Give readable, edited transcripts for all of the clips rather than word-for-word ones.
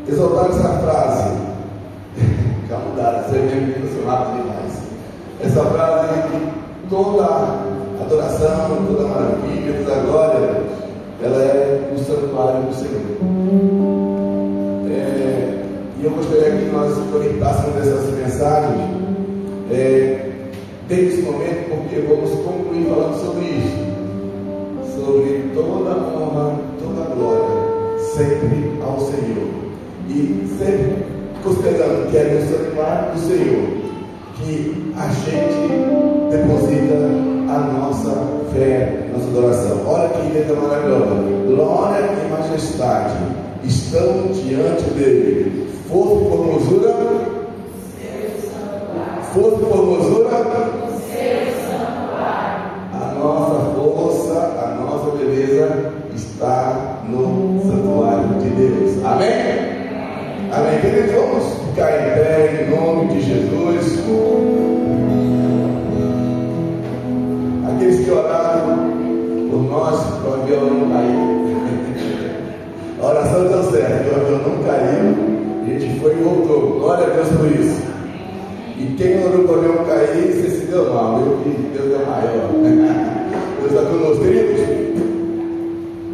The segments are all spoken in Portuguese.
exaltar essa frase. Calma, você me emocionado demais. Essa frase que toda adoração, toda maravilha, toda glória, ela é no santuário do Senhor. E eu gostaria que nós conectássemos essas mensagens desde esse momento, porque vamos concluir falando sobre isso, sobre toda honra, toda glória, sempre ao Senhor, e sempre considerando que é no santuário do Senhor que a gente deposita a nossa fé, nossa adoração. Olha que letra maravilhosa: glória e majestade estão diante dele, força e formosura, força e formosura, a nossa força, a nossa beleza está no santuário de Deus. Amém? Amém. Queridos, vamos ficar em pé em nome de Jesus. Aqueles que oraram por nós, para o avião não cair. A oração deu certo, o avião não caiu, a gente foi e voltou. Glória a Deus por isso. E quem orou para o avião cair, você se deu mal. Eu que Deus é maior. Deus está conosco, queridos.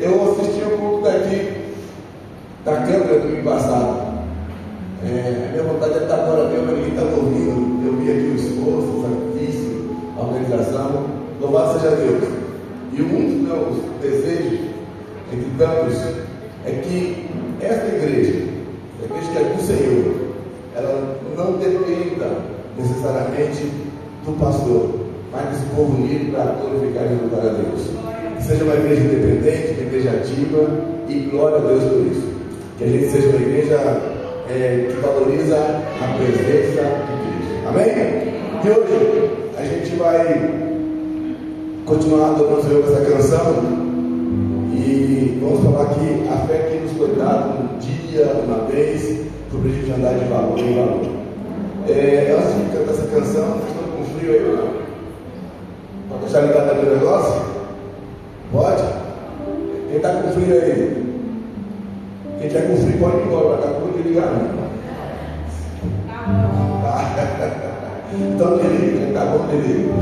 Eu assisti um pouco daqui da câmera do domingo passado. A minha vontade é estar agora mesmo, mas ninguém está ouvindo. Eu vi aqui o esforço, o sacrifício, a organização. Louvado seja Deus. E um dos meus desejos, entre tantos, é que esta igreja, a igreja que é do Senhor, ela não dependa necessariamente do pastor, mas desse povo unido para glorificar e louvar a Deus. Que seja uma igreja independente, uma igreja ativa, e glória a Deus por isso. Que a gente seja uma igreja que valoriza a presença de Cristo. Amém? E hoje a gente vai continuar adorando o Senhor com essa canção, e vamos falar que a fé que nos foi dada um dia, uma vez, sobre a gente andar de valor em valor. Antes de cantar essa canção, vocês estão com frio aí ou não? Pode deixar ligado ali o negócio? Pode? Quem está com frio aí? Quem está com frio pode ir embora, para cá tudo que ligar não. Então desliga, tá bom, desliga.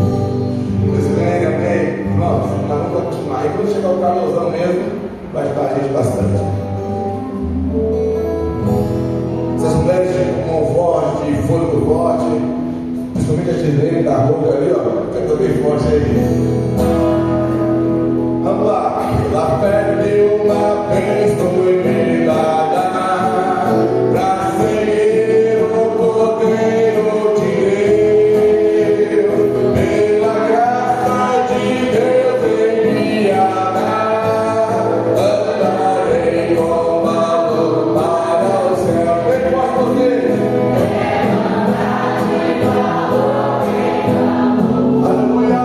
Pois bem, amém. Nossa, nós vamos acostumar. E quando chegar o calorzão mesmo, vai estar a gente bastante. Essas mulheres de mão forte, de fôlego forte, principalmente a Gisele da roupa ali, ó, canta bem forte aí. Vamos lá. La fé de uma vez foi me dada pra seguir o cordeiro de Deus, pela graça de Deus enviada, andarei com valor para o céu. Vem com você. Aleluia.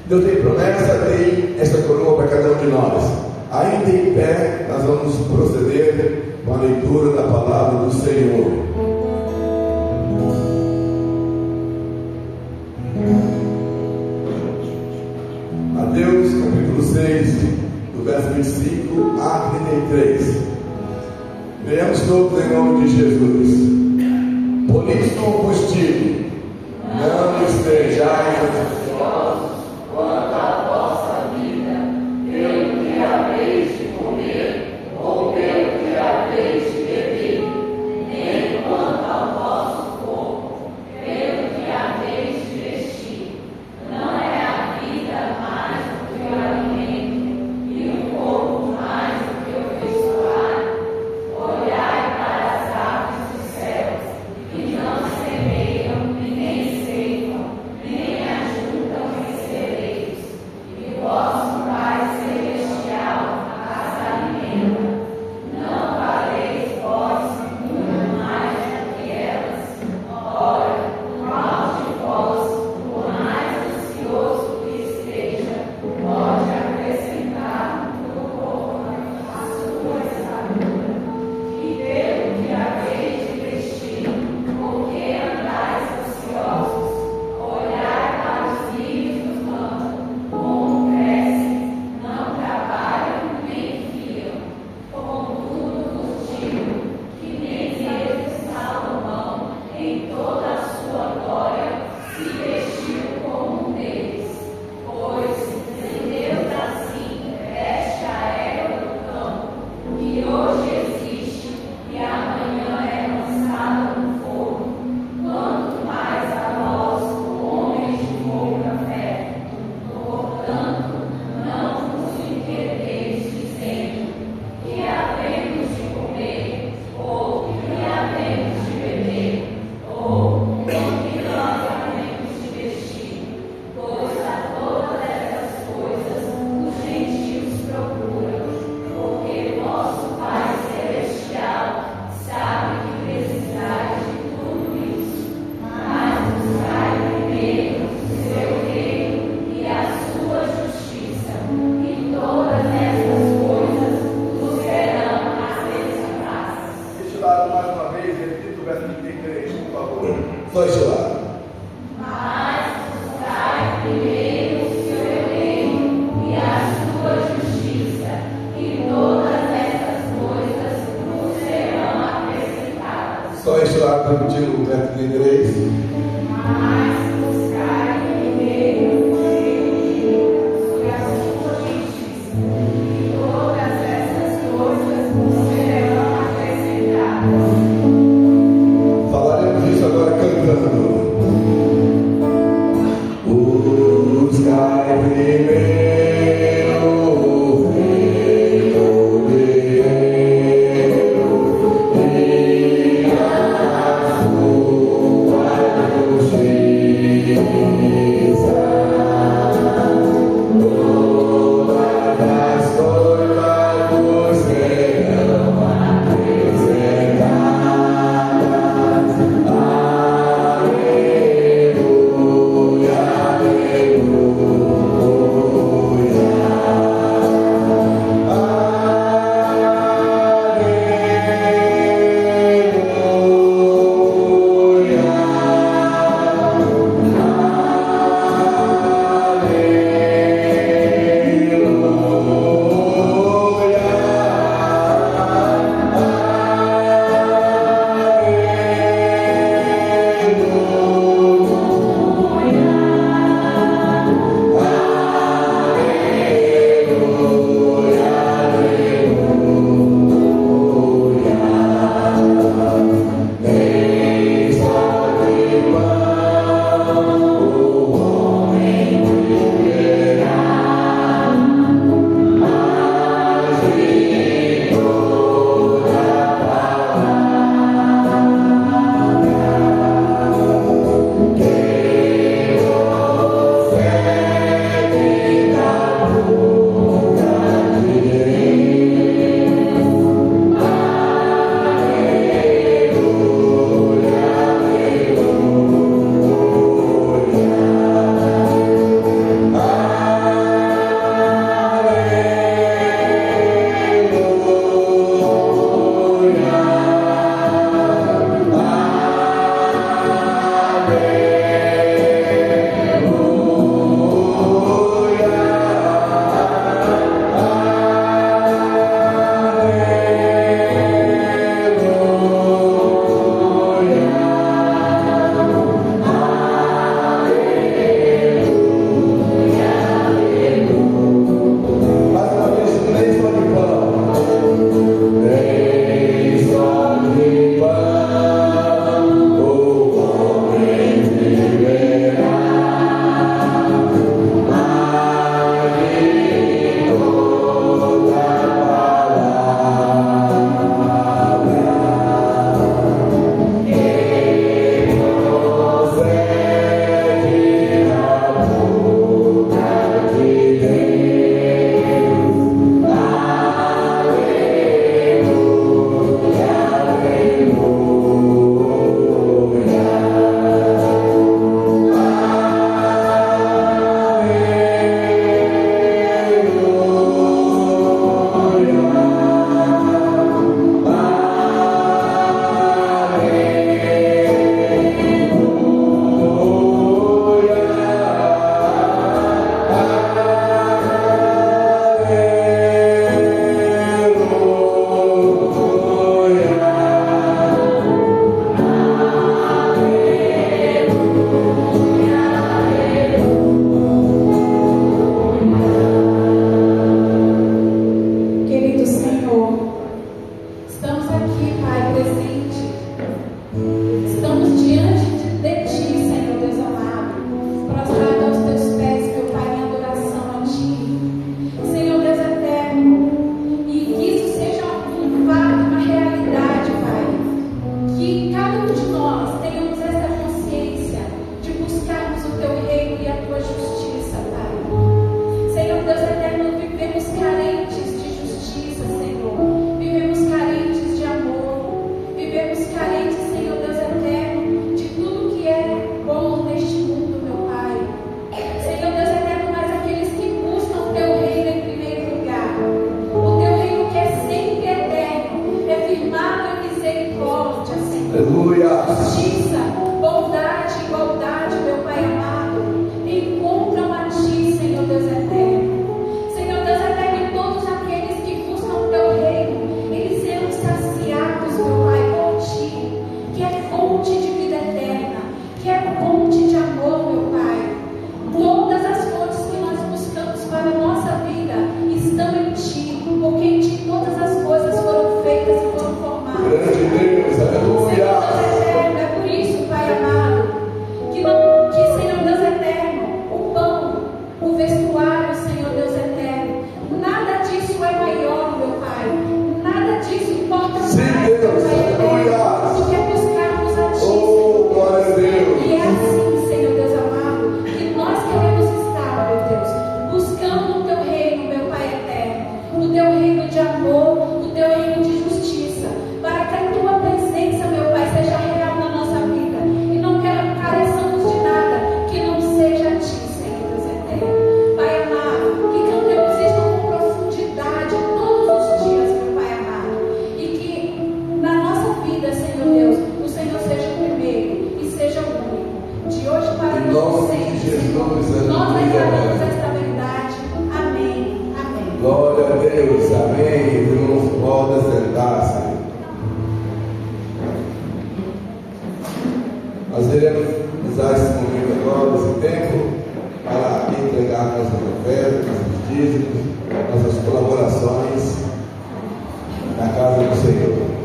Deus tem promessa, tem esta coroa para cada um de nós. Ainda em pé, nós vamos proceder com a leitura da palavra do Senhor. Mateus capítulo 6, do verso 25 a 33. Venhamos todos em nome de Jesus. Por isso vos digo, não estejais ansiosos quanto à vossa vida, pelo que haveis de comer ou pelo que haveis de beber, nem quanto ao vosso corpo, pelo que haveis de vestir. Não é a vida mais do que o alimento, e o corpo mais do que o vestuário. Olhai para as aves dos céus, que não semeiam e nem ceifam, nem ajuntam em celeiros, e vosso Pai Celestial as alimenta. Não valeis vós muito mais do que elas? Ora, qual de vós, por mais ansioso que esteja, pode acrescentar no corpo a sua estatura? E pelo que haveis de vestir, por que andais ansiosos? Olhai para os lírios do campo, como crescem, não trabalham nem fiam. Contudo vos digo que nem mesmo Salomão, em toda a sua glória, se vestiu como um deles. Pois, se Deus assim veste a erva do campo, que hoje existe e amanhã é lançada no fogo, quanto mais a vós, homens de pouca fé. Portanto, não vos inquieteis dizendo: que havemos de comer, ou que havemos de beber, ou com que nós havemos de vestir, pois a todas essas coisas os gentios procuram, porque vosso Pai Celestial sabe que precisais de tudo isso. Mas buscai primeiro o seu reino e a sua justiça, e todas essas coisas vos serão acrescentadas. Este lado mais uma vez, repita o verso 33, por favor. Só este lado. Mas buscai primeiro o seu reino e a sua justiça, e todas essas coisas vos serão acrescentadas. Só este lado, repetindo o verso 33. Mas buscai primeiro o seu reino e a sua justiça, e todas essas coisas vos serão acrescentadas. Falaremos isso agora cantando. Buscai primeiro o reino de Deus e a sua ofertas, nossos dízimos, nossas colaborações na casa do Senhor.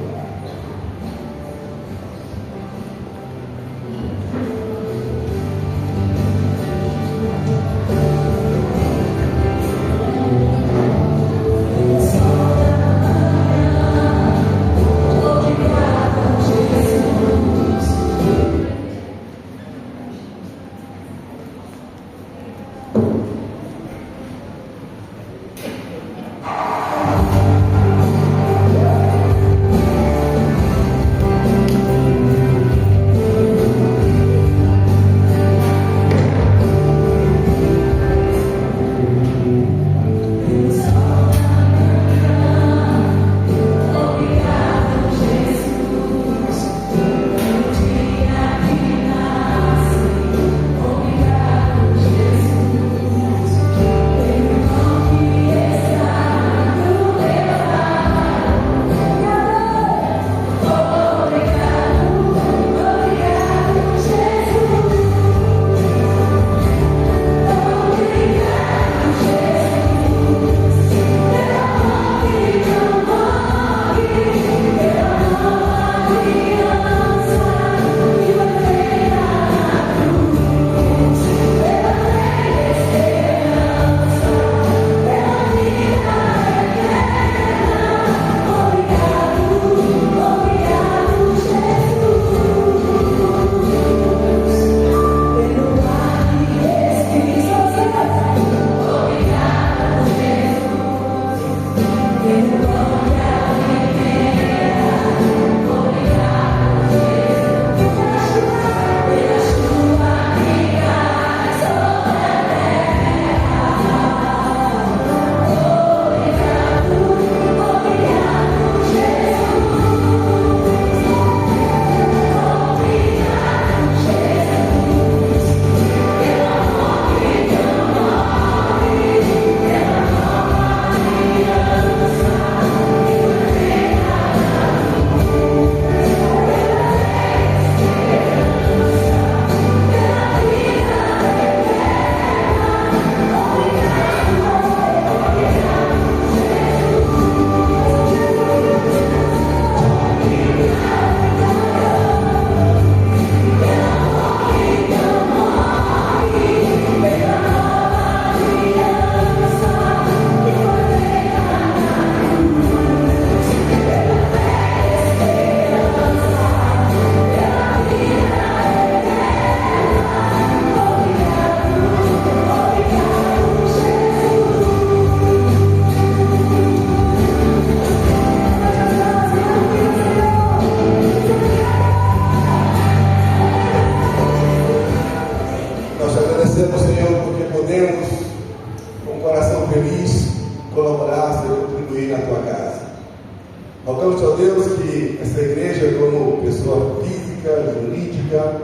Rogamos a Deus que essa igreja, como pessoa física, jurídica,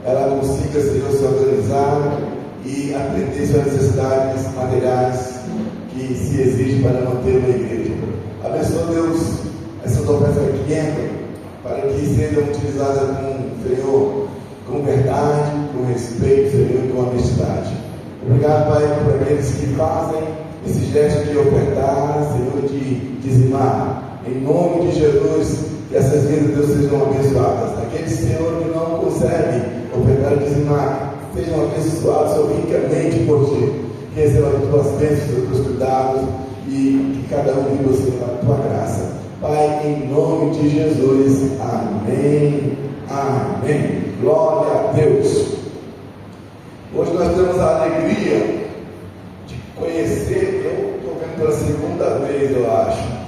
ela consiga, Senhor, se organizar e atender suas necessidades materiais que se exigem para manter uma igreja. Abençoa, Deus, essas ofertas que entram, para que sejam utilizadas Senhor, com verdade, com respeito, Senhor, e com honestidade. Obrigado, Pai, por aqueles que fazem esse gesto de ofertar, Senhor, de dizimar. Em nome de Jesus, que essas vidas, Deus, sejam abençoadas. Aqueles, Senhor, que não conseguem ofertar e dizimar, sejam abençoados ricamente por Ti. Que recebam as Tuas bênçãos, os Teus cuidados e que cada um de você na Tua graça. Pai, em nome de Jesus. Amém. Amém. Glória a Deus. Hoje nós temos a alegria de conhecer, eu estou vendo pela segunda vez, eu acho,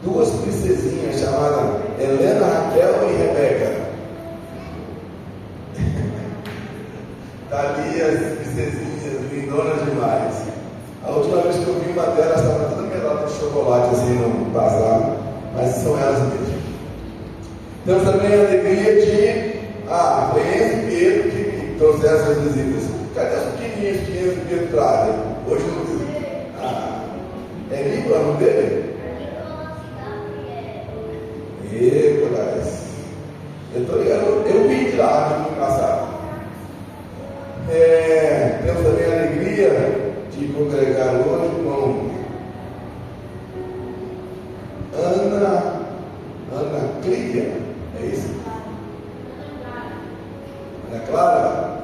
duas princesinhas chamadas Helena, Raquel e Rebeca. Está ali as princesinhas, lindonas demais. A última vez que eu vi uma delas estava toda melada de chocolate assim no bazar, mas são elas mesmo. Temos também a alegria de Renzo e Pedro que trouxeram essas visitas. Cadê os pequenininhos que Renzo e Pedro trazem? Hoje não vi. É Nico o nome dele? Nicolas. Eu estou ligado, eu vi de lá no ano passado. Temos também a alegria de de congregar hoje com Ana Clívia, é isso? Ana Clara?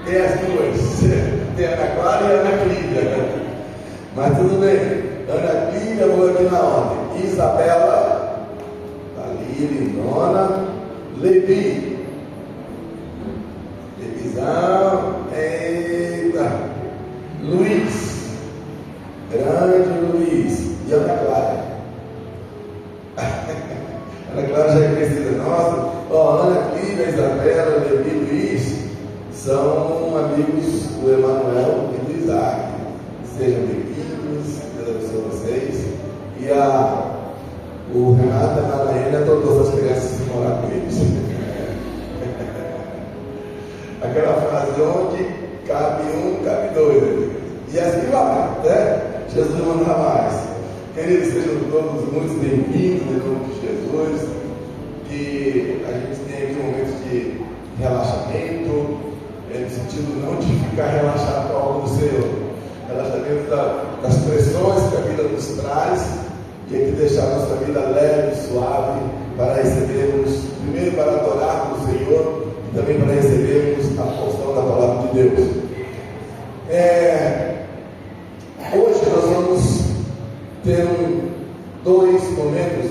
Tem as duas, tem Ana Clara e Ana Clívia, mas tudo bem. Ana Clívia, vou aqui na ordem. Isabela, ali, lindona. Levi, Levizão, eita, Luiz, grande Luiz, e Ana Clara. Ana Clara já é conhecida nossa. Ana Clívia, Isabela, Levi, Luiz são amigos do Emanuel e do Isaac. Sejam bem-vindos, Deus abençoe vocês. E o Renato e a Naraena adotou essas crianças se morar com eles. Aquela frase, onde cabe um, cabe dois. E assim vai, né? Jesus manda mais. Queridos, sejam todos muito bem-vindos em nome de Jesus. Que a gente tenha aqui momentos de relaxamento, no sentido não de ficar relaxado com algo do Senhor, relaxamento das pressões que a vida nos traz, e aqui deixar a nossa vida leve, suave, para recebermos, primeiro para adorarmos o Senhor, e também para recebermos a porção da palavra de Deus. Hoje nós vamos ter dois momentos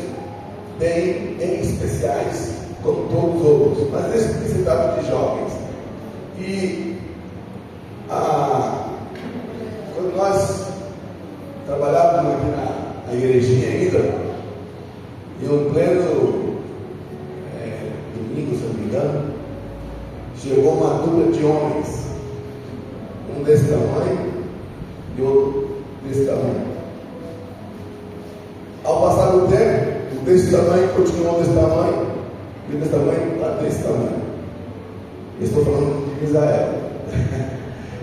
bem especiais, como todos os outros, mas nesse que se trata de jovens. E quando nós trabalhávamos aqui na igrejinha ainda, em um pleno domingo, se não me engano, chegou uma dupla de homens, um desse tamanho e outro desse tamanho. Ao passar do tempo, o desse tamanho continuou desse tamanho, e desse tamanho está desse tamanho. Eu estou falando de Misael.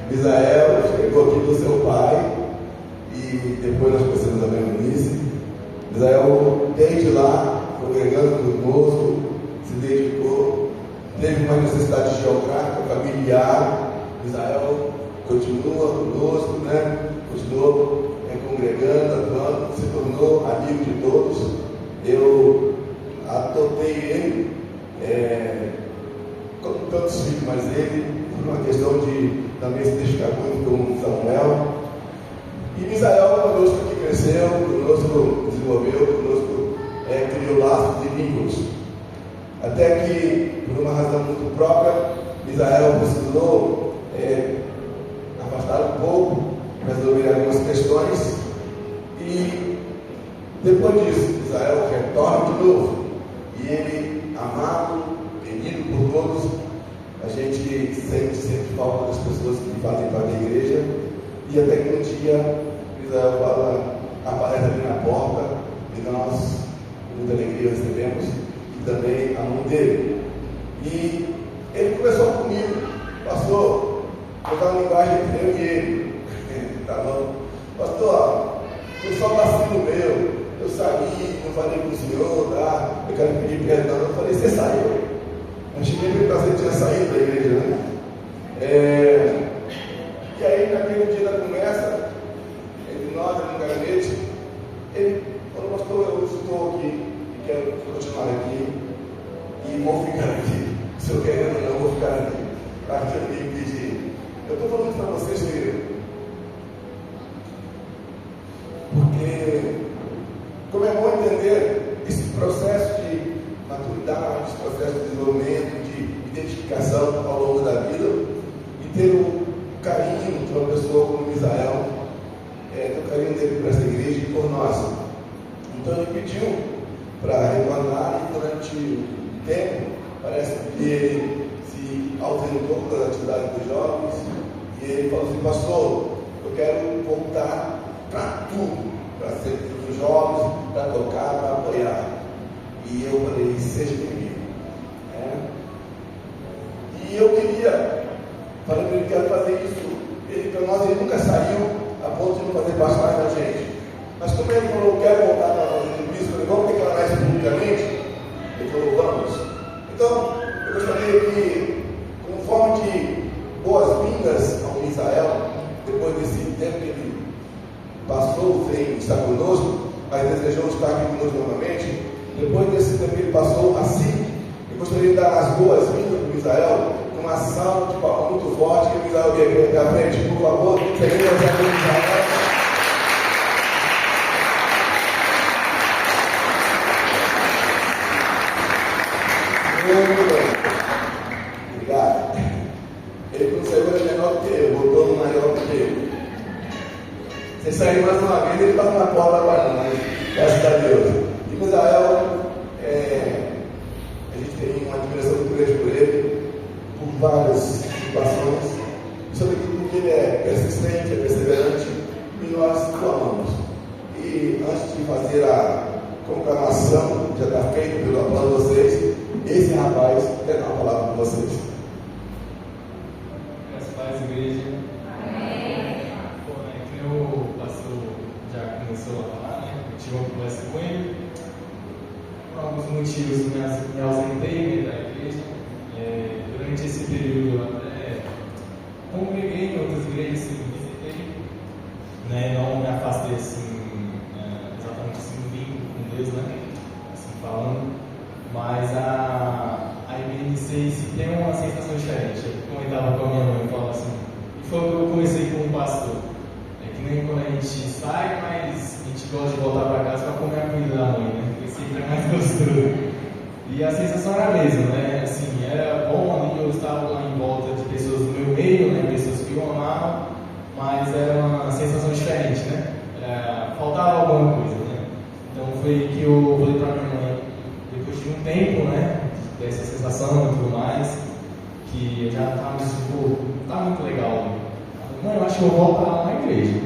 Misael chegou aqui do seu pai, e depois nós conhecemos a Berenice. Misael, desde lá, congregando conosco, se dedicou, teve uma necessidade geográfica, familiar. Misael continua conosco, né? Continuou congregando, atuando, se tornou amigo de todos. Eu adotei ele, como tantos filhos, mas ele, por uma questão de também se identificar muito com Samuel. E Misael conosco que cresceu, conosco desenvolveu, conosco criou laços de vínculos. Até que, por uma razão muito própria, Misael precisou afastar um pouco, resolver algumas questões. E depois disso, Misael retorna de novo. E ele, amado, querido por todos, a gente sente falta das pessoas que fazem parte da igreja. E até que um dia, Misael aparece ali na porta, e nós, com muita alegria, recebemos, e também a mão dele. E ele conversou comigo, pastor, botar uma linguagem entre eu e ele. Tá bom? Pastor, foi só vacilo meu, eu saí, não falei com o senhor, tá? Eu quero pedir perdão. Eu falei, você saiu? Eu cheguei a perguntar se ele tinha saído da igreja, né? E aí, naquele dia da conversa, entre nós, no gabinete, ele falou, pastor, eu estou aqui e quero continuar aqui e vou ficar aqui. Se eu querendo ou não, vou ficar aqui. Para que eu me pedir. Eu estou falando para vocês, querido, porque como é bom entender esse processo de maturidade, esse processo de desenvolvimento, de identificação ao longo da vida, e ter o carinho de uma pessoa como Misael, ter o carinho dele por essa igreja e por nós. Então ele pediu para retornar, e durante o tempo parece que ele se ausentou das atividades dos jovens, e ele falou assim, pastor, eu quero voltar para tudo, para ser dos jovens, para tocar, para apoiar. E eu falei, seja bem-vindo. E eu queria, falei para ele, quero fazer isso. Ele, para nós, ele nunca saiu a ponto de não fazer parte mais da gente. Mas como ele falou, quero voltar para fazer tudo isso, eu falei, vamos declarar isso publicamente? Ele falou, vamos. Então, eu gostaria que, como forma de boas-vindas, passou sem estar conosco, mas desejou estar aqui conosco novamente. Depois desse tempo que ele passou assim, eu gostaria de dar as boas-vindas para o Misael, com uma salva de palmas muito forte, que o Misael veio aqui à frente, por favor, seguindo as mãos do Misael. Muito bem. Obrigado. Ele quando saiu era menor do que eu, botou no maior do que eu. Se sair mais uma vez, ele está na porta agora, mas graças a Deus. E Misael, a gente tem uma admiração muito grande por ele, por várias situações, sobretudo porque ele é persistente, é perseverante, e nós o amamos. E antes de fazer a conclamação, já está feito pelo aplauso de vocês, esse rapaz quer dar uma palavra para vocês. Graças a Deus, igreja. Amém. Bom, que o pastor já começou a falar, né? Eu tive uma conversa com ele. Por alguns motivos me ausentei da igreja. Durante esse período eu até congreguei em outras igrejas, sim, visitei, né? Não me afastei assim, exatamente assim, no vínculo com Deus, né? Assim falando. Mas a IBNC tem uma sensação diferente. Eu comentava com a minha mãe, eu falava assim, e foi o que eu comecei com o pastor. É que nem quando a gente sai, mas a gente gosta de voltar para casa para comer a comida da mãe, né? Porque sempre é mais gostoso. E a sensação era a mesma, né? Assim, era bom ali, eu estava lá em volta de pessoas do meu meio, né? Pessoas que eu amava, mas era uma sensação diferente, né? Faltava alguma coisa, né? Então foi que eu falei para minha mãe, depois de um tempo, né, dessa sensação e tudo mais, que eu já estava assim, tá muito legal. Não, eu acho que eu vou voltar lá na igreja.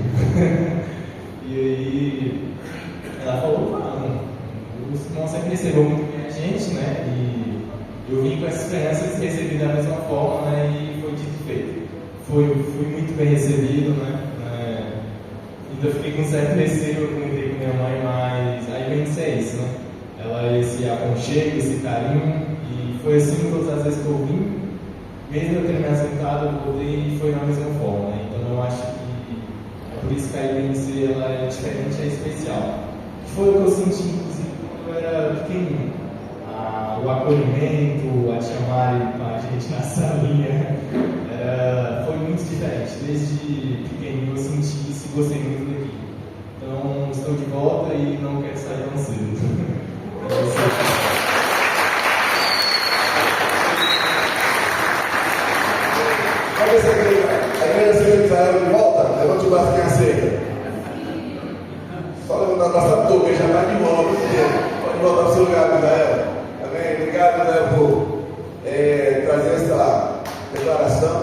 E aí, ela falou, o Simão sempre recebeu muito bem a gente, né, e eu vim com essa esperança de ser recebido da mesma forma, né, e foi dito e feito. Fui muito bem recebido, né, ainda fiquei com certo receio, eu comentei com minha mãe, mas aí vem ser isso, né. Ela esse aconchego, esse carinho, e foi assim todas as vezes que eu vim, mesmo eu tendo me assentado, eu voltei e foi da mesma forma, né? Então eu acho que é por isso que a IBNC ela é diferente, é especial. Foi o que eu senti, inclusive, quando eu era pequenininho. O acolhimento, a chamarem para a gente na salinha, foi muito diferente. Desde pequenininho eu senti isso e gostei muito daqui. Então estou de volta e não quero sair tão cedo. Olha essa igreja, a igreja de Israel de volta, levante o braço quem aceita. Só levantar o braço a toa, já vai de volta, pode voltar para o seu lugar, Israel. Amém? Obrigado, Israel, por trazer essa declaração.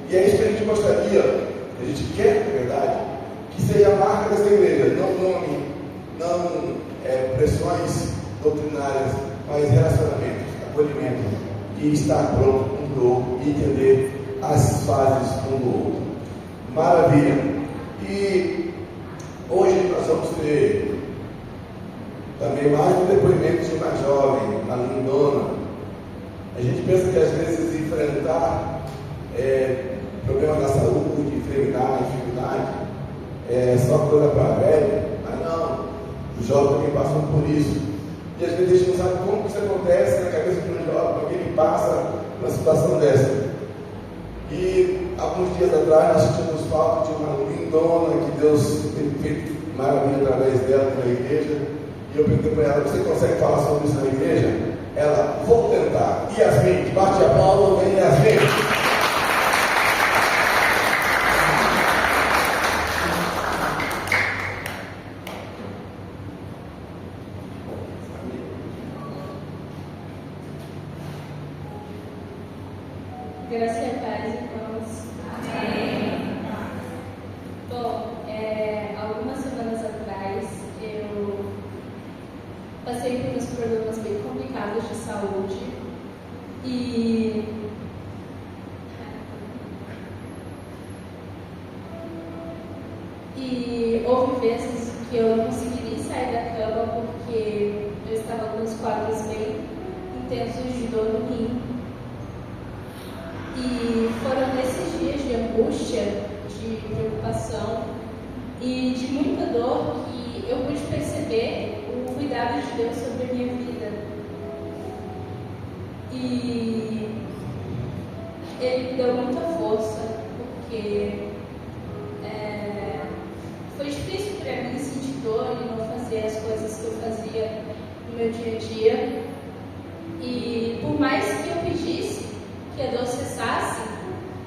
E é isso que a gente gostaria, a gente quer, na verdade, que seja a marca dessa igreja, não nome, não pressões doutrinárias, mas relacionamentos, acolhimento, e estar pronto um do outro e entender as fases um do outro. Maravilha! E hoje nós vamos ter também mais um depoimento de uma jovem, uma lindona. A gente pensa que às vezes enfrentar problemas da saúde, enfermidade, dificuldade, é só coisa para velho, mas não. Os jovens também passam por isso. E às vezes a gente não sabe como isso acontece na cabeça de um jovem, porque ele passa uma situação dessa. E alguns dias atrás nós sentimos falta de uma lindona que Deus tem feito maravilha através dela na igreja. E eu perguntei para ela, você consegue falar sobre isso na igreja? Ela, vou tentar. Yasmin, bate a palma, vem Yasmin. Graça e paz, irmãos. Amém. Bom, algumas semanas atrás eu passei por uns problemas bem complicados de saúde e houve vezes que eu não conseguiria sair da cama porque eu estava com uns quadros bem intensos de dor no rim. E foram nesses dias de angústia, de preocupação, e de muita dor que eu pude perceber o cuidado de Deus sobre a minha vida. E Ele me deu muita força, porque foi difícil para mim sentir dor e não fazer as coisas que eu fazia no meu dia a dia. E por mais que eu pedisse que a dor cessasse,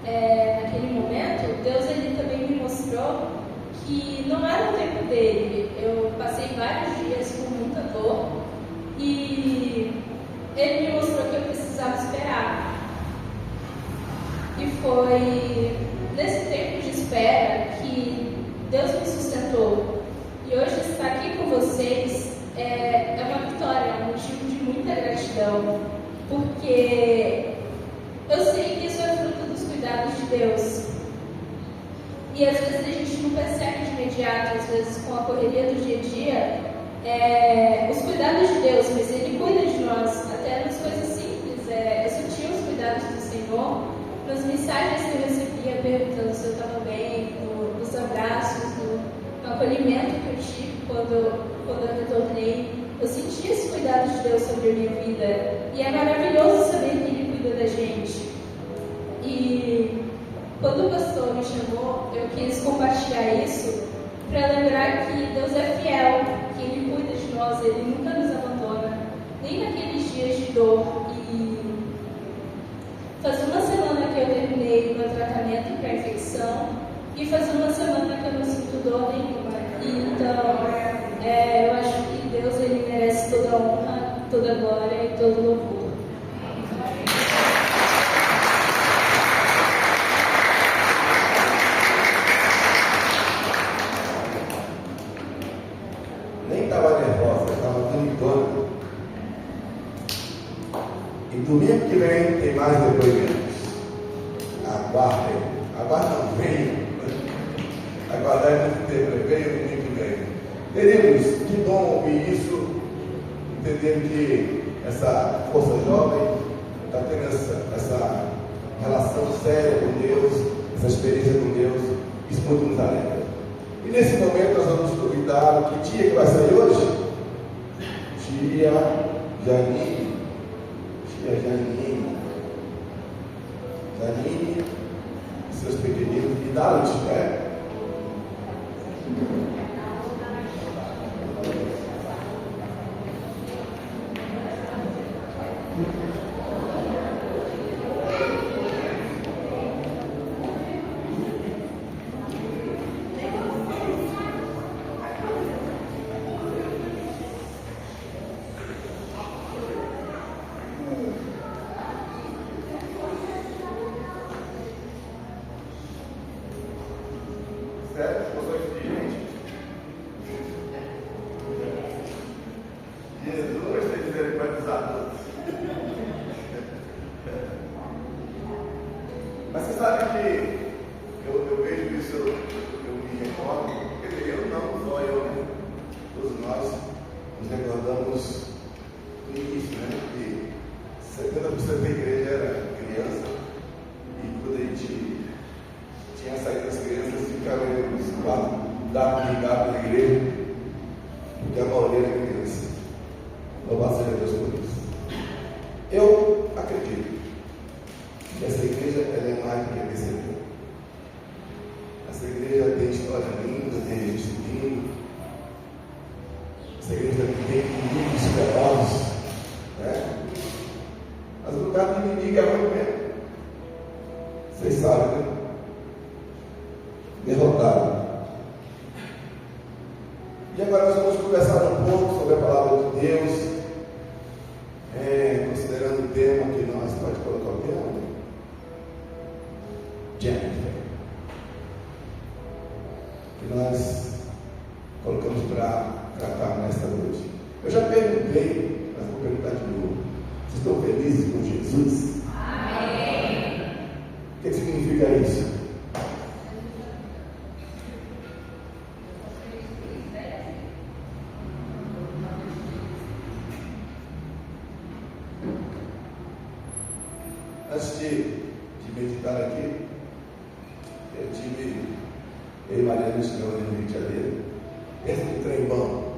naquele momento, Deus ele também me mostrou que não era o tempo dele. Eu passei vários dias com muita dor e Ele me mostrou que eu precisava esperar. E foi nesse tempo de espera que Deus me sustentou. E hoje estar aqui com vocês é uma vitória, é um motivo de muita gratidão, porque eu sei que isso é fruto dos cuidados de Deus. E às vezes a gente não percebe de imediato, às vezes com a correria do dia a dia, os cuidados de Deus, mas Ele cuida de nós, até nas coisas simples. Eu sentia os cuidados do Senhor nas mensagens que eu recebia perguntando se eu estava bem, nos abraços, no acolhimento que eu tive quando eu retornei. Eu senti esse cuidado de Deus sobre a minha vida. E é maravilhoso saber que Ele cuida da gente. E quando o pastor me chamou, eu quis compartilhar isso para lembrar que Deus é fiel, que Ele cuida de nós, Ele nunca nos abandona, nem naqueles dias de dor. E faz uma semana que eu terminei o meu tratamento para infecção e faz uma semana que eu não sinto dor nenhuma. Então, eu acho que Deus ele merece toda a honra, toda a glória e todo o louvor. Nem estava nervosa, estava gritando. E domingo que vem tem mais depoimentos. Aguardem. Aguardem, venham. Aguardem muito tempo, venham domingo que vem. Queridos, que bom ouvir isso, entender que essa força jovem está tendo essa relação séria com Deus, essa experiência com Deus, isso muito nos alegra. E nesse momento nós vamos convidar, que dia que vai sair hoje? Tia Janine. Janine, seus pequeninos, e Dalit, né? Mas você sabe que eu vejo isso, eu me recordo, quer dizer, eu não, só eu, né? Todos nós nos recordamos do início, né? Que 70% da igreja era criança, e quando a gente tinha saído das crianças, ficava nos quatro dados ligados na igreja, porque a maioria era criança. Louvado seja Deus por isso. Eu acredito que essa igreja ela é mais do que vencedora. Essa igreja tem história linda, tem registro lindo. Essa igreja tem inimigos ferozes, né? Mas o lugar do inimigo é muito mesmo. Vocês sabem, né? Derrotado. E agora nós vamos conversar um pouco sobre a palavra de Deus, considerando o tema que nós pode colocar o tema. Jennifer, que nós colocamos para tratar nesta noite. Eu já perguntei, mas vou perguntar de novo. Vocês estão felizes com Jesus? Amém. O que significa isso? Antes de meditar aqui, eu tive Eu e Maria, a gente chegamos no Rio de Janeiro. Pensa no trem bom.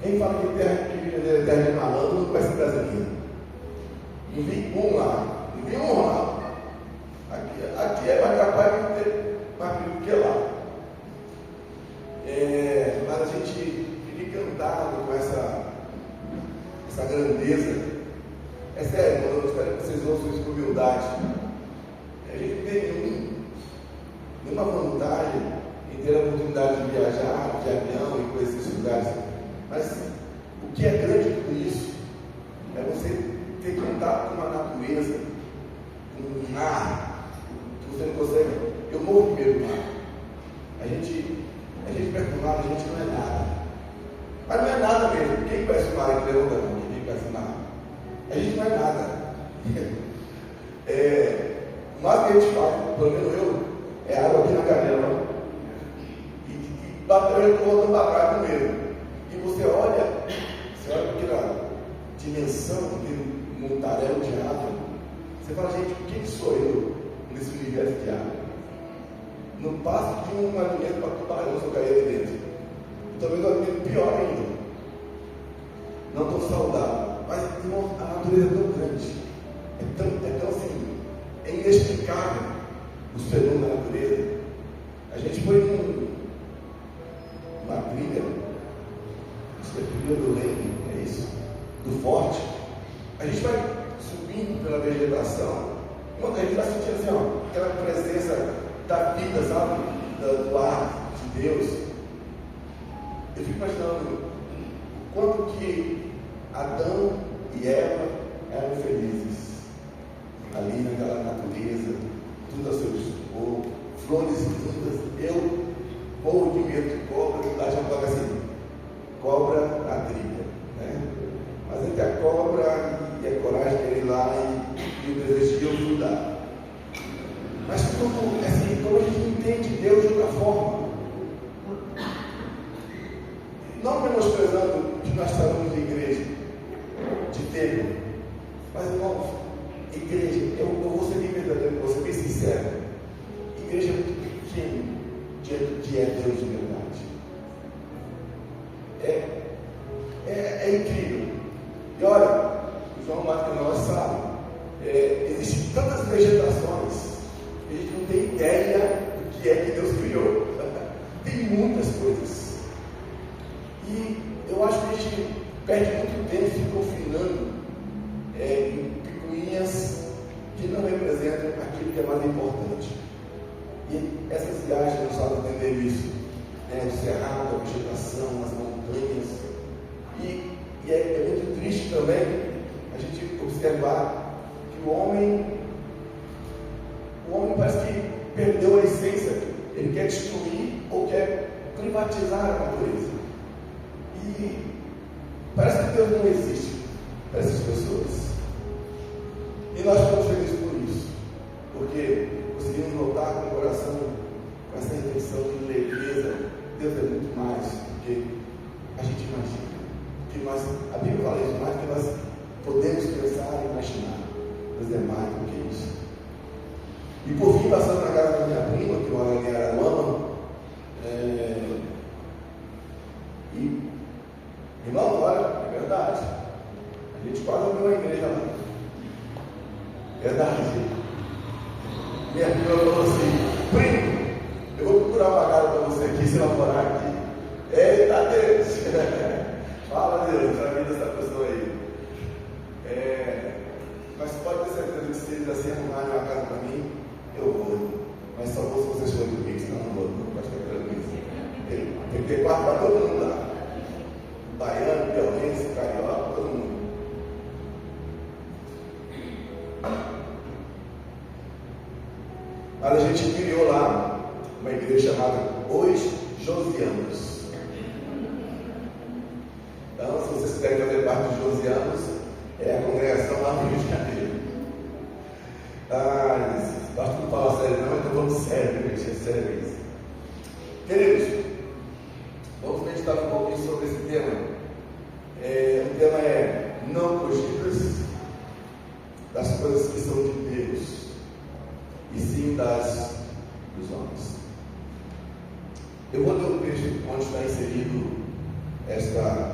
Quem fala que terra de malandro não conhece brasileiro. Não vi um lá. Não vi um lá. Aqui é mais capaz de ter mais perigo que lá. Mas a gente fica encantado com essa grandeza. É sério, eu espero que vocês ouçam isso com humildade. A gente não tem nenhuma vontade em ter a oportunidade de viajar de avião e conhecer esses lugares. Mas o que é grande tudo isso é você ter contato com a natureza, com o mar, que você não consegue. Eu morro de medo do mar. A gente perto do mar, a gente não é nada. Mas não é nada mesmo. Quem conhece o mar aqui levanta a mão? Quem conhece o mar? A gente não é nada. O máximo que a gente faz, pelo menos eu, é água aqui na canela. E bateu e voltando para cá com medo. E você olha aquela dimensão, aquele montaréu de água. Você fala, gente, o que sou eu nesse universo de água? Não passo de um alimento para tubarão se eu cair ali dentro. Talvez um alimento pior ainda. Não tão saudável. Mas, irmão, a natureza é tão grande. É tão assim. É inexplicável os fenômenos da natureza. A gente foi numa trilha. Acho que é a trilha do Leme, é isso? Do Forte. A gente vai subindo pela vegetação. Quando a gente vai sentindo assim, ó, aquela presença da vida, sabe? Do ar de Deus. Eu fico imaginando o quanto que Adão e Eva eram felizes ali naquela natureza, tudo a seu dispor, flores lindas. Eu morro de medo de cobra, lá já coloca assim, cobra na trilha, né? Mas entre a cobra e a coragem de ir lá e o desejo de eu ajudar. Mas como a gente entende Deus de outra forma, não menosprezando que nós estamos de igreja, de templo, mas irmãos, igreja, eu vou ser bem verdadeiro, vou ser bem sincero, igreja é muito pequena diante do que é Deus de verdade. É incrível. E olha, o João Marcos nós sabe, existem tantas vegetações. A gente não tem ideia do que é que Deus criou. Tem muitas coisas. E eu acho que a gente perde muito tempo se confinando em picuinhas que não representam aquilo que é mais importante. E essas viagens nos fazem entender isso. O cerrado, a vegetação, as montanhas. E é muito triste também a gente observar que o homem parece que perdeu a essência. Ele quer destruir ou quer privatizar a natureza. E parece que Deus não existe para essas pessoas. E nós ficamos felizes por isso, porque conseguimos notar com o coração, com essa intenção de leveza. Deus é muito mais do que a gente imagina. A Bíblia fala isso, mais do que nós podemos pensar e imaginar. Deus é mais do que isso. E por fim, passando na casa da minha prima, que mora em Araruama, irmão, olha, é verdade. A gente quase abriu uma igreja lá. Verdade. Minha prima falou assim, primo, eu vou procurar uma casa para você aqui, se ela morar aqui. Eita Deus! Fala Deus, a vida dessa pessoa aí. Mas pode ter certeza que se eles assim arrumarem uma casa para mim, eu vou. Mas só vou se vocês forem comigo, senão não vou. Não pode ficar tranquilo. Tem que ter quarto para todo mundo lá. Baiano, piauiense, carioca, todo mundo. Mas a gente criou lá uma igreja chamada Os Josianos. Então, se vocês querem fazer parte dos Josianos, é a congregação lá no Rio de Janeiro. Acho que não fala sério não, então vamos sério, gente, é sério isso. Queridos, vamos meditar um pouquinho sobre esse tema. O tema é não cogidas das coisas que são de Deus, e sim dos homens. Eu vou ler o texto onde está inserido esta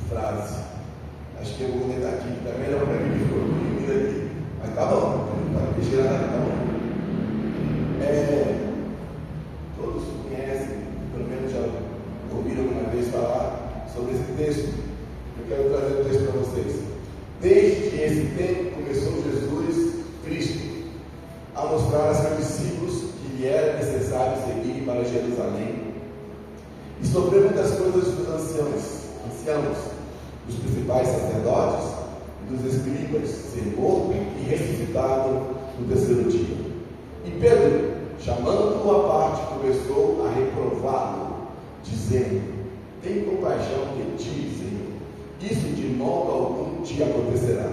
frase. Acho que eu vou ler daqui, que está melhor para mim, ficou dormindo aqui. Mas tá bom, não está mexendo nada, tá bom. Todos conhecem, pelo menos já ouviram alguma vez falar sobre esse texto. Eu quero trazer o texto para vocês. Desde esse tempo começou Jesus Cristo a mostrar a seus discípulos que lhe era necessário seguir para Jerusalém e sofrer muitas coisas dos anciãos, dos principais sacerdotes e dos escribas, ser morto e ressuscitado no terceiro dia. E Pedro, chamando-o à parte, começou a reprová-lo, dizendo: tem compaixão de ti, Senhor, isso de modo algum te acontecerá.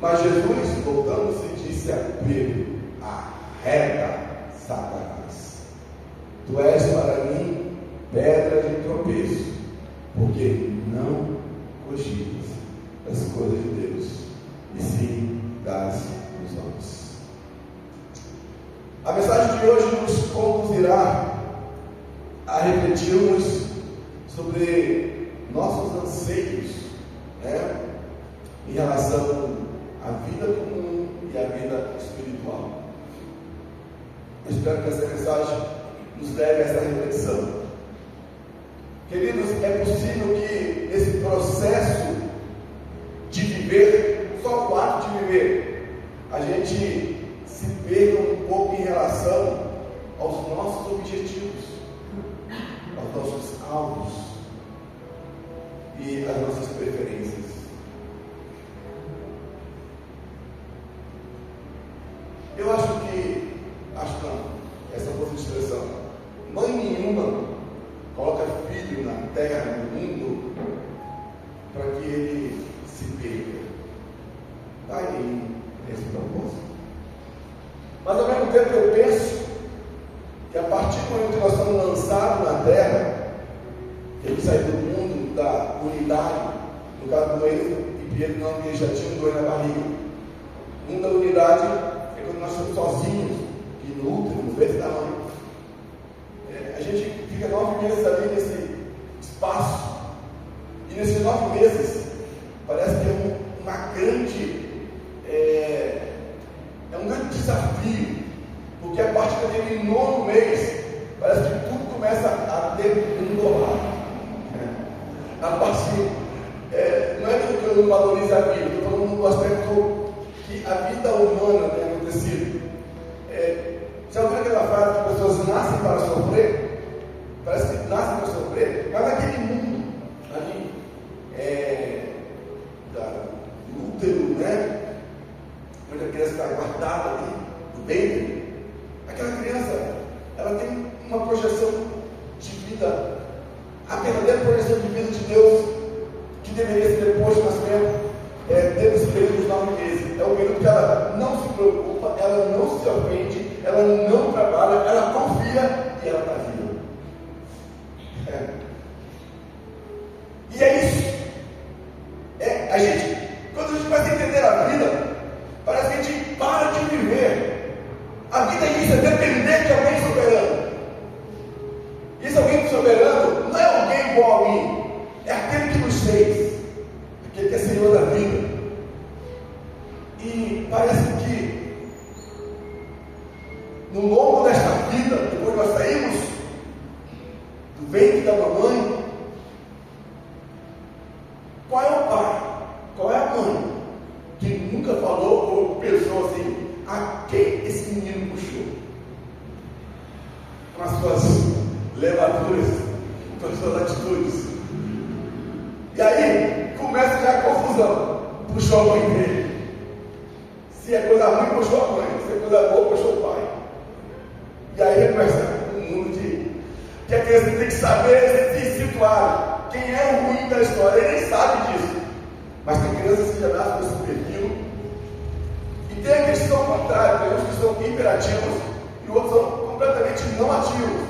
Mas Jesus, voltando-se, disse a Pedro: arreda, Satanás, tu és para mim pedra de tropeço, porque não cogitas das coisas de Deus, e sim das dos homens. A mensagem de hoje nos conduzirá a refletirmos sobre nossos anseios, em relação à vida comum e à vida espiritual. Eu espero que essa mensagem nos leve a essa reflexão. Queridos, é possível que nesse processo de viver, só o ato de viver, a gente se perca um pouco em relação aos nossos objetivos, aos nossos alvos e às nossas preferências. Eu acho não, essa força de expressão, mãe nenhuma coloca filho na terra, no mundo, para que ele se perca. Está aí esse propósito. Mas ao mesmo tempo eu penso que a partir do momento que nós somos lançados na terra, ele sai do mundo da unidade, no caso do Êxodo e Pedro, não, porque já tinha um dor na barriga. O mundo da unidade é quando nós estamos sozinhos, e no útero, no peito da mãe. A gente fica 9 meses ali nesse espaço, e nesses 9 meses parece que é um grande desafio, porque a partir daquele 9º mês parece que tudo começa a desenrolar. A partir, não é que eu não valorize a vida, eu estou falando no aspecto que a vida humana tem acontecido. Já ouviu aquela frase que as pessoas nascem para sofrer? Parece que nascem para sofrer, mas naquele mundo ali, do útero, onde a criança está guardada ali, do ventre, aquela criança, ela tem uma projeção de vida, a verdadeira projeção de vida de Deus, que deveria ser depois do nascimento, dentro desse período dos 9 meses. É um período que ela não se preocupa, ela não se ofende, ela não trabalha, ela confia e ela está viva. E é isso. Quando a gente começa a entender a vida, parece que a gente para de viver. A vida é isso, é depender de alguém soberano. E esse alguém soberano não é alguém igual a mim, é aquele que nos fez, aquele que é Senhor da vida. E parece que no longo desta vida, depois nós saímos do ventre da mamãe, qual é o pai? Qual é a mãe que nunca falou ou pensou assim: a quem esse menino puxou? Com as suas levaturas, com as suas atitudes. E aí começa já a confusão. Puxou a mãe dele. Se é coisa ruim, puxou a mãe. Se é coisa boa, puxou o pai. E aí começa um mundo que a criança tem que saber se situar. Quem é o ruim da história? Ele nem sabe disso. Mas tem crianças que já nascem com esse perfil. E tem aqueles que são contrários, tem uns que são imperativos e outros são completamente não ativos.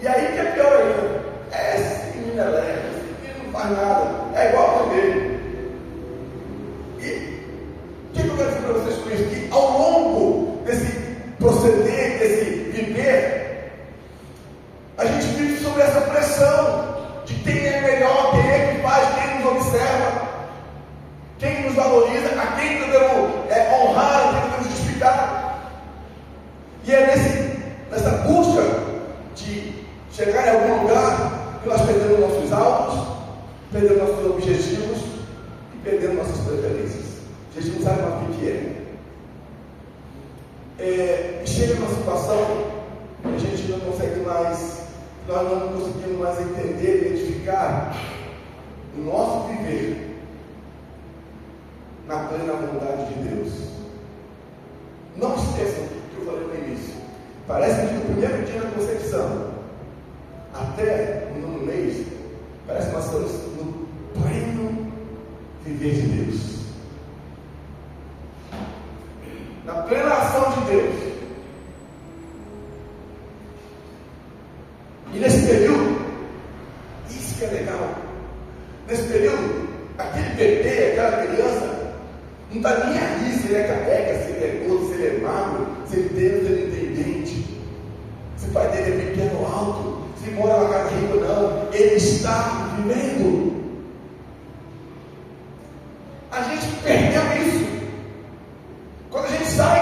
E aí que é pior ainda. Esse menino é leve, esse menino não faz nada. É igual a mãe dele. E o que eu quero dizer para vocês com isso? Que ao longo desse proceder, desse viver, chegar em algum lugar que nós perdemos nossos alvos, perdemos nossos objetivos e perdemos nossas preferências. A gente não sabe mais o que é. Chega numa situação que a gente não consegue mais, nós não conseguimos mais entender, identificar o nosso viver na plena vontade de Deus. Não esqueçam o que eu falei no início. Parece que no primeiro dia da concepção até o nono mês, parece que nós estamos no pleno viver de Deus, na plena ação de Deus. E nesse período, isso que é legal, nesse período, aquele bebê, aquela criança, não está nem aí se ele é careca, se ele é gordo, se ele é magro, se ele tem, se ele tem dente, se o pai dele é pequeno ou alto, se mora na casa rica ou não, ele está vivendo. A gente perdeu isso. Quando a gente sai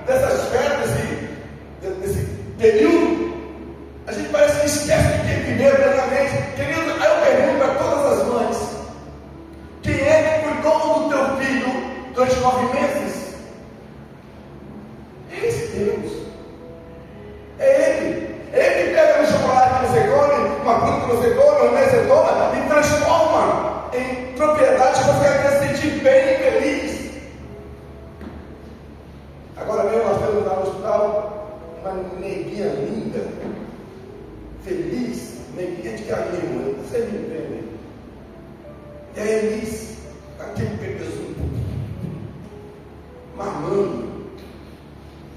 dessa esfera, desse período, a gente parece que esquece de quem viveu plenamente. Querido, aí eu pergunto para todas as mães: quem é que cuidou do teu filho durante 9 meses? É esse Deus. É Ele. Ele pega um chocolate que você come, uma fruta que você come, um remédio que você toma, e transforma em propriedade para você se sentir bem e feliz. Agora mesmo nós temos lá no hospital uma neguinha linda, feliz, neguinha de caminho, você me entende? E a Elis, aquele bebezinho, mamando.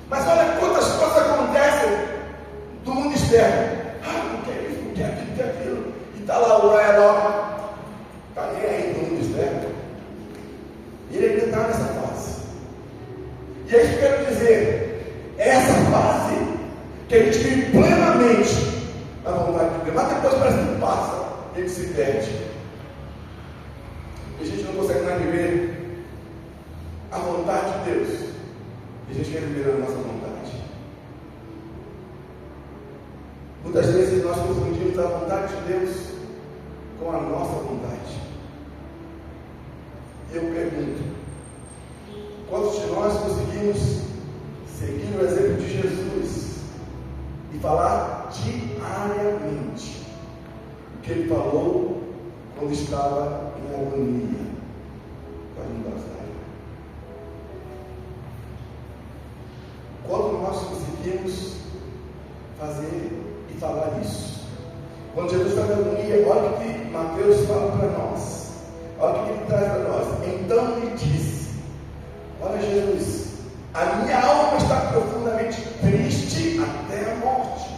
Mas olha quantas coisas acontecem do mundo externo. Não quer isso, não quer aquilo, não quer aquilo. E está lá o Raia, está nem aí do mundo externo. E ele ainda está nessa fase. E aí eu quero dizer, é essa fase que a gente vive plenamente na vontade de Deus. Mas depois parece que passa, ele se perde. E a gente não consegue mais viver a vontade de Deus. E a gente quer viver a nossa vontade. Muitas vezes nós confundimos a vontade de Deus com a nossa vontade. E eu pergunto: quantos de nós conseguimos seguir o exemplo de Jesus e falar diariamente o que ele falou quando estava em agonia com a linguagem? Quando nós conseguimos fazer e falar isso? Quando Jesus está em agonia, olha o que Mateus fala para nós, olha o que ele traz para nós. Então ele disse: olha, Jesus, a minha alma está profundamente triste até a morte.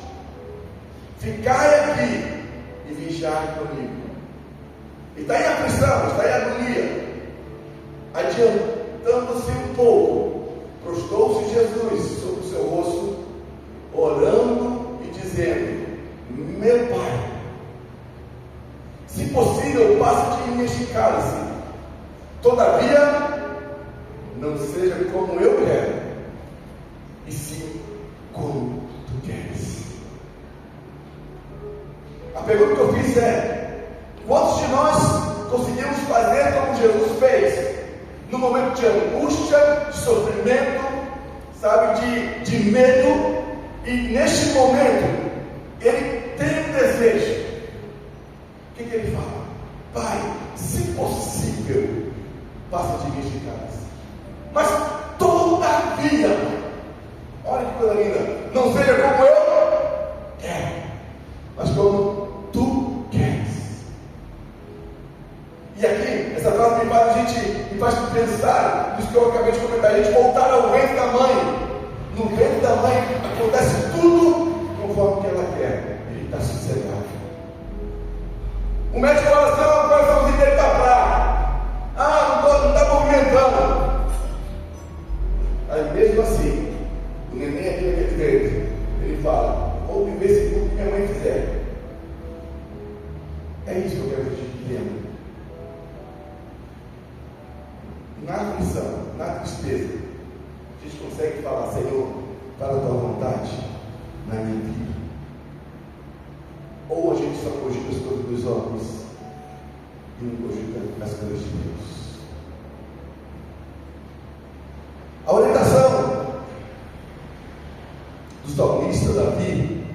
Ficai aqui e vigiai comigo. E está em aflição, está em agonia. Adiantando-se um pouco, prostrou-se Jesus sobre o seu rosto, orando e dizendo: meu Pai, se possível, passe de mim este cálice. Todavia, não seja como eu quero, e sim como tu queres. A pergunta que eu fiz é: quantos de nós conseguimos fazer como Jesus fez? No momento de angústia, de sofrimento, sabe, de medo, e neste momento ele tem um desejo. O que ele fala? Pai, se possível, passa de mim este cálice. Mas todavia, olha que coisa linda, não seja como eu quero, mas como tu queres. E aqui, essa frase me faz pensar nisso que eu acabei de comentar, a gente voltar ao ventre da mãe. No ventre da mãe acontece tudo conforme que ela quer. Ele está sossegado. O médico fala assim: o coraçãozinho dele está fraco, não está movimentando. Aí mesmo assim, o neném aqui naquele ventre, ele fala: vou viver segundo o que minha mãe fizer. É isso que eu quero que a gente entenda. Na aflição, na tristeza, a gente consegue falar: Senhor, para a tua vontade na minha vida. Ou a gente só cogita as coisas dos homens e não cogita as coisas de Deus? A orientação do salmista Davi,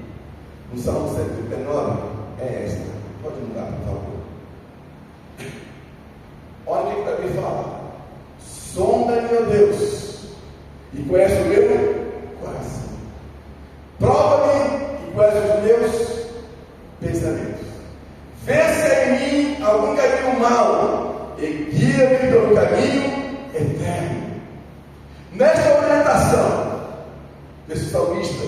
no Salmo 139, é esta. Pode mudar, por favor. Olha o que Davi fala: sonda-me, meu Deus, e conhece o meu coração. Prova-me e conhece os meus pensamentos. Vê se há em mim algum caminho mau e guia-me pelo caminho eterno. Nesta orientação desse salmista,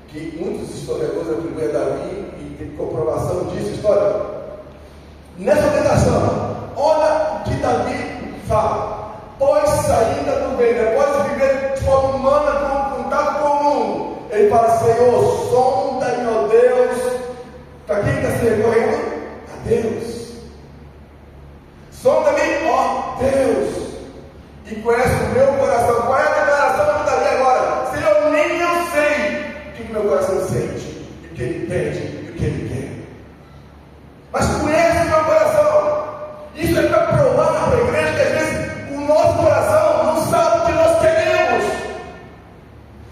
que muitos historiadores atribuem a Davi e tem comprovação disso, história. Nessa orientação, olha o que Davi fala: pois saída do bem, depois de viver de forma humana, com contato com o mundo, ele fala: Senhor, sonda-me, ó Deus. Para quem está se recorrendo? A Deus. Sonda-me, ó Deus, e conhece o meu coração. Qual é a declaração que Davi agora? Senhor, nem eu sei o que meu coração sente, e o que ele pede, e o que ele quer. Mas conhece o meu coração. Isso é para provar para a igreja que às vezes o nosso coração não sabe o que nós queremos,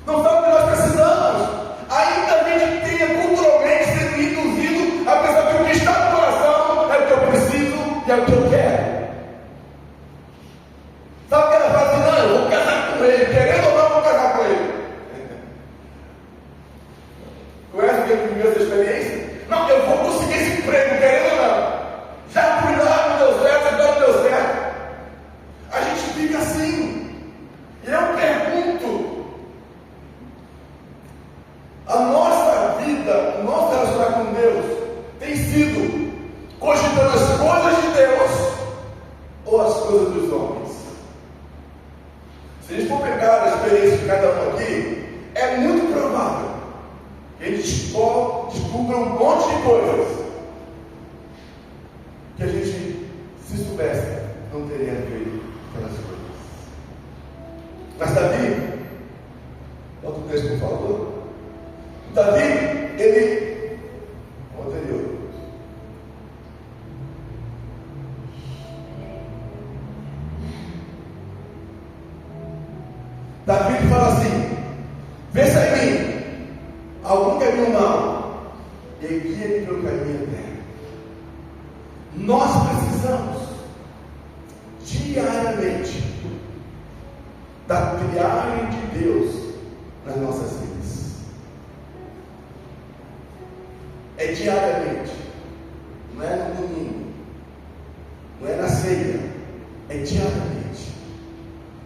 não sabe o que nós precisamos. Ainda que a gente tenha culturalmente sendo induzido a pensar que o que está no coração é o que eu preciso e é o que eu quero. Sabe o que ela fala assim? Não, eu vou casar com ele, querendo ou não, eu vou casar com ele. Conhece quem viveu essa experiência? Não, eu vou conseguir esse emprego, querendo ou não. Já fui lá, não deu certo, agora não deu certo. A gente fica assim. E eu pergunto: a nossa vida, o nosso relacionamento com Deus tem sido cogitando as coisas de Deus ou as coisas dos homens? Se a gente for pegar a experiência de cada um aqui, é muito provável que a gente descubra um monte de coisas que a gente, se soubesse, não teria feito aquelas coisas. Mas Davi, bota o texto, por favor. Davi, ele, o anterior, Davi fala assim: vê se há em mim algum caminho mau e guia-me pelo caminho eterno. Nós precisamos diariamente da triagem de Deus nas nossas vidas. É diariamente, não é no domingo, não é na ceia, é diariamente.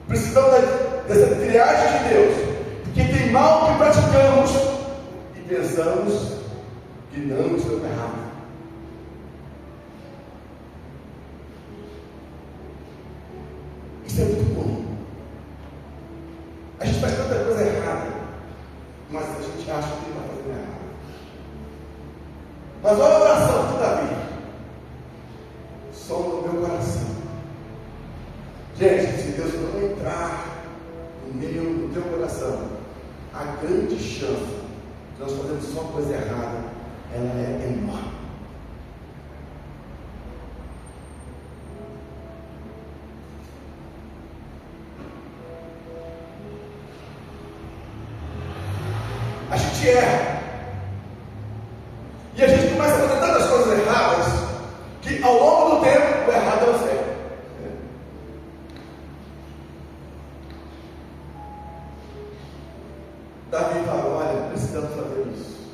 Precisamos dessa triagem de Deus, porque tem mal que praticamos e pensamos que não estamos errados. Isso é muito bom. A gente faz tanta coisa errada, mas a gente acha que está fazendo errado. Mas olha a oração de Davi: sonda o meu coração. Gente, se Deus não entrar no meio do teu coração, a grande chance de nós fazermos só coisa errada, ela é enorme. A gente erra. E a gente começa a fazer tantas coisas erradas que ao longo do tempo o errado é o certo. Davi fala: olha, precisamos fazer isso.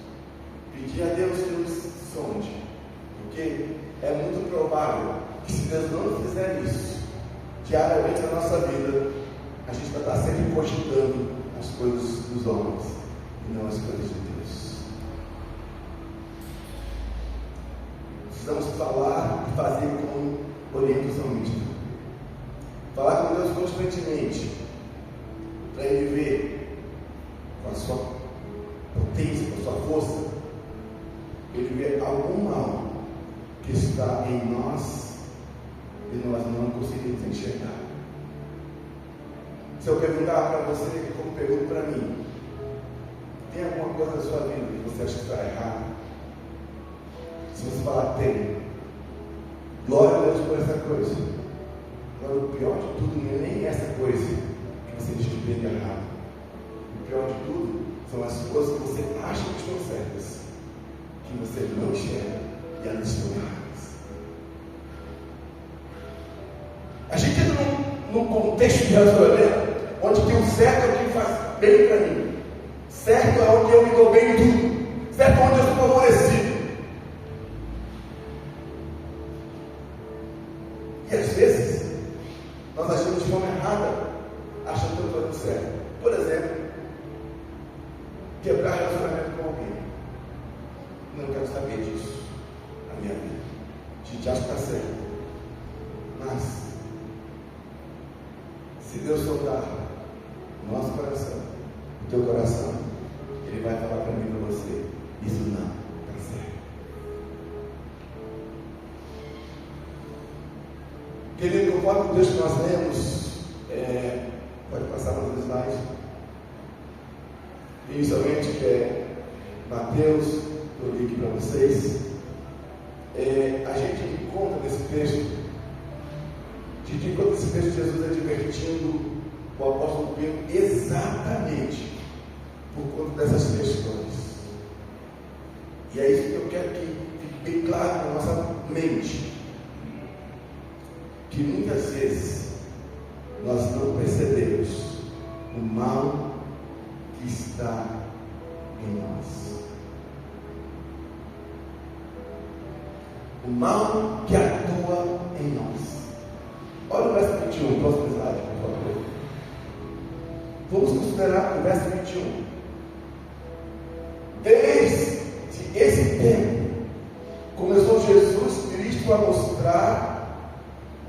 Pedir a Deus que nos sonde. Porque é muito provável que se Deus não fizer isso diariamente na nossa vida, a gente vai estar sempre cogitando as coisas dos homens e não as coisas de Deus. Precisamos falar e fazer como orienta o salmista. Falar com Deus constantemente, para Ele ver com a sua potência, com a sua força, Ele ver algum mal que está em nós e nós não conseguimos enxergar. Se eu perguntar para você, como pergunto para mim, tem alguma coisa na sua vida que você acha que está errada? Se você falar tem, glória a Deus por essa coisa. Agora, o pior de tudo não é nem essa coisa que você diz que tem errado. O pior de tudo são as coisas que você acha que estão certas, que você não enxerga e elas estão erradas. A gente entra num contexto de relacionamento onde tem o certo é o que faz bem para mim. Certo é onde eu me dou bem em tudo. Certo é onde eu sou favorecido. E às vezes, nós agimos de forma errada, achando que eu estou certo. Por exemplo, quebrar relacionamento com alguém. Não quero saber disso na minha vida. A gente acha que está certo. Mas, se Deus soltar o nosso coração, o teu coração, Ele vai falar para mim e para você: isso não está certo. Querido, conforme o texto que nós lemos, pode passar para os slides. Inicialmente, que é Mateus, que eu li aqui para vocês. A gente encontra nesse texto, enquanto esse texto, Jesus advertindo o apóstolo Pedro exatamente por conta dessas questões. E é isso que eu quero que fique bem claro na nossa mente, que muitas vezes nós não percebemos o mal que está em nós, o mal que atua em nós. Olha o verso 21, próximo slide, por favor. Vamos considerar o verso 21. Desde esse tempo, começou Jesus Cristo a mostrar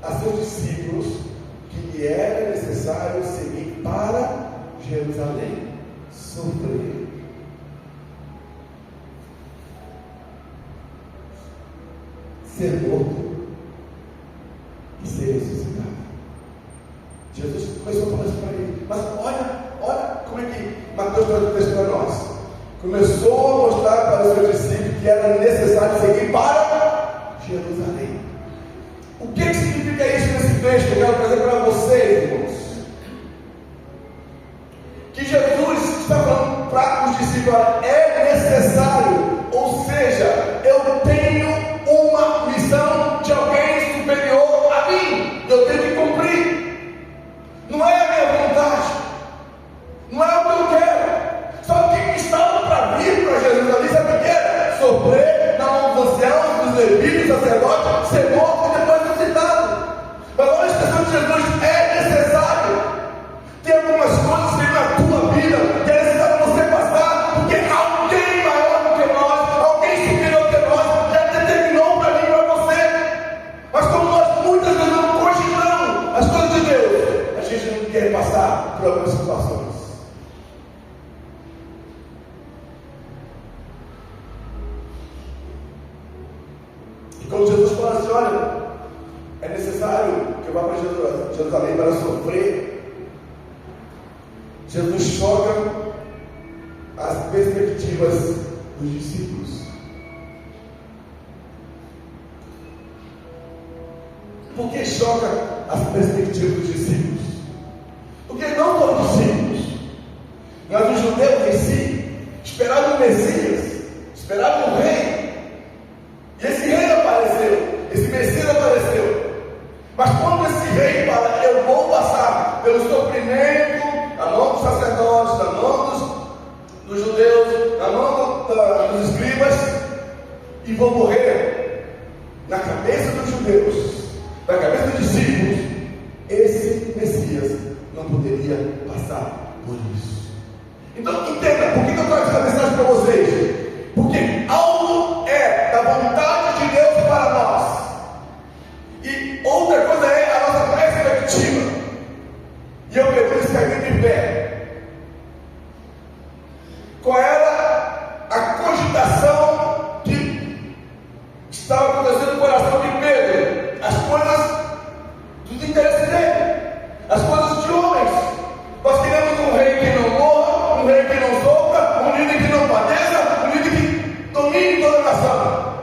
a seus discípulos que lhe era necessário seguir para Jerusalém, sofrer, ser morto e ser ressuscitado. Jesus começou a falar isso para ele. Mas olha como é que Mateus traz o texto para nós. Começou a mostrar para os seus discípulos que era necessário seguir para Jerusalém. O que significa isso nesse texto? Eu quero trazer para vocês, irmãos. Que Jesus está falando para os discípulos: é necessário, ou seja, eu tenho uma missão de alguém superior a mim, eu tenho que cumprir. Não é a minha vontade, não é o que eu quero. Só que estava para vir para Jerusalém, sabe o que era? Sofrer na mão dos anciãos, dos levitas, sacerdotes, ser morto e depois ressuscitado. Mas olha a expressão de Jesus: é necessário. Tem algumas coisas que na tua vida que é necessário você passar, porque alguém maior do que nós, alguém superior que nós, já determinou para mim e para você. Mas como nós muitas vezes não cogitamos as coisas de Deus, a gente não quer passar por algumas situações. E quando Jesus fala assim: olha, é necessário que eu vá para Jerusalém para sofrer, Jesus choca as perspectivas dos discípulos. Por que choca as perspectivas dos discípulos? Porque não foram discípulos, mas os judeus em si esperavam o Messias, esperavam o rei. E esse rei apareceu, esse Messias apareceu. Mas quando esse rei fala: eu vou passar pelo sofrimento, na mão dos sacerdotes, na mão dos judeus, na mão dos escribas, e vou morrer, na cabeça dos judeus, na cabeça dos discípulos, esse Messias não poderia passar por isso. Então entenda, por que eu trago essa mensagem para vocês? Porque algo é da vontade de Deus para nós, e outra coisa é a nossa perspectiva. E eu pergunto esse caminho de pé: qual era a cogitação que estava acontecendo no coração de Pedro? As coisas dos interesses dele, as coisas de homens. Nós queremos um rei que não morra, um rei que não sofra, um líder que não padeça, um líder que domine toda a nação.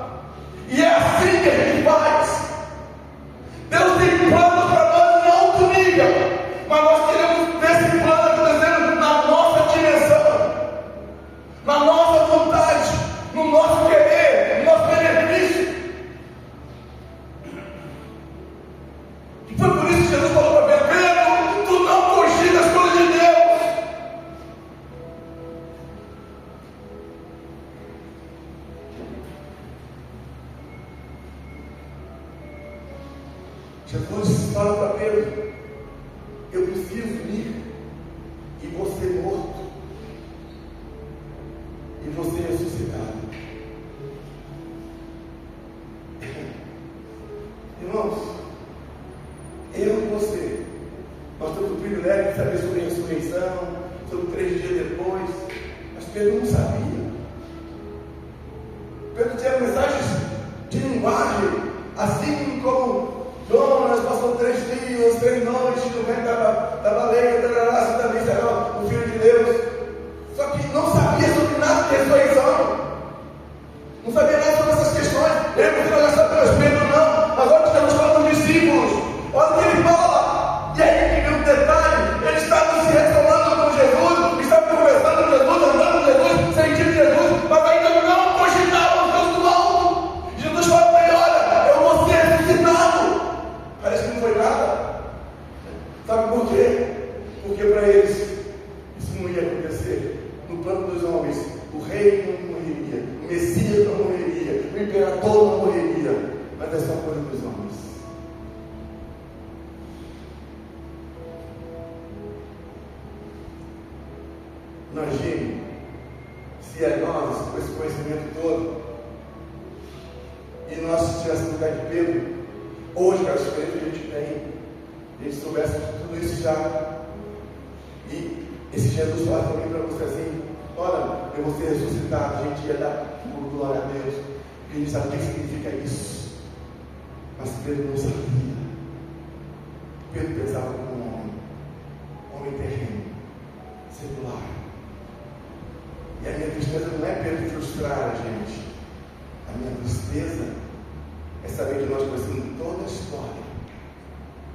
Jesus fala para Pedro: eu preciso ir e vou ser morto e vou ser ressuscitado. Irmãos, eu e você, nós temos o privilégio de saber sobre a ressurreição, sobre 3 dias depois, mas Pedro não sabia. Pedro tinha mensagens de linguagem, assim como Jonas passou 3 dias, 3 noites no ventre da baleia, também será o Filho de Deus. Só que não sabia sobre nada de ressurreição, não sabia nada sobre essas questões. Ele não foi lançado pelos Pedro, não. Agora estamos falando dos discípulos. Olha o que ele fala. E aí, que um detalhe: eles estavam se relacionando com Jesus, estavam conversando com Jesus, andando com Jesus, sentindo Jesus, mas ainda não cogitavam o Deus do alto. Jesus fala para ele: olha, eu vou ser ressuscitado. Parece que não foi nada. Sabe por quê? Porque para eles isso não ia acontecer. No plano dos homens, o rei não morreria, o Messias não morreria, o imperador não morreria, mas é só coisa dos homens. Imagine se a nós, com esse conhecimento todo, e nós estivéssemos no lugar de Pedro, hoje, com a experiência que a gente tem, a gente soubesse tudo isso já, e esse Jesus fala também para você assim: olha, eu vou ser ressuscitado. A gente ia dar glória a Deus, porque a gente sabe o que significa isso. Mas Pedro não sabia. Pedro pensava como um homem terreno, secular. E a minha tristeza não é Pedro frustrar a gente. A minha tristeza é saber que nós conhecemos toda a história.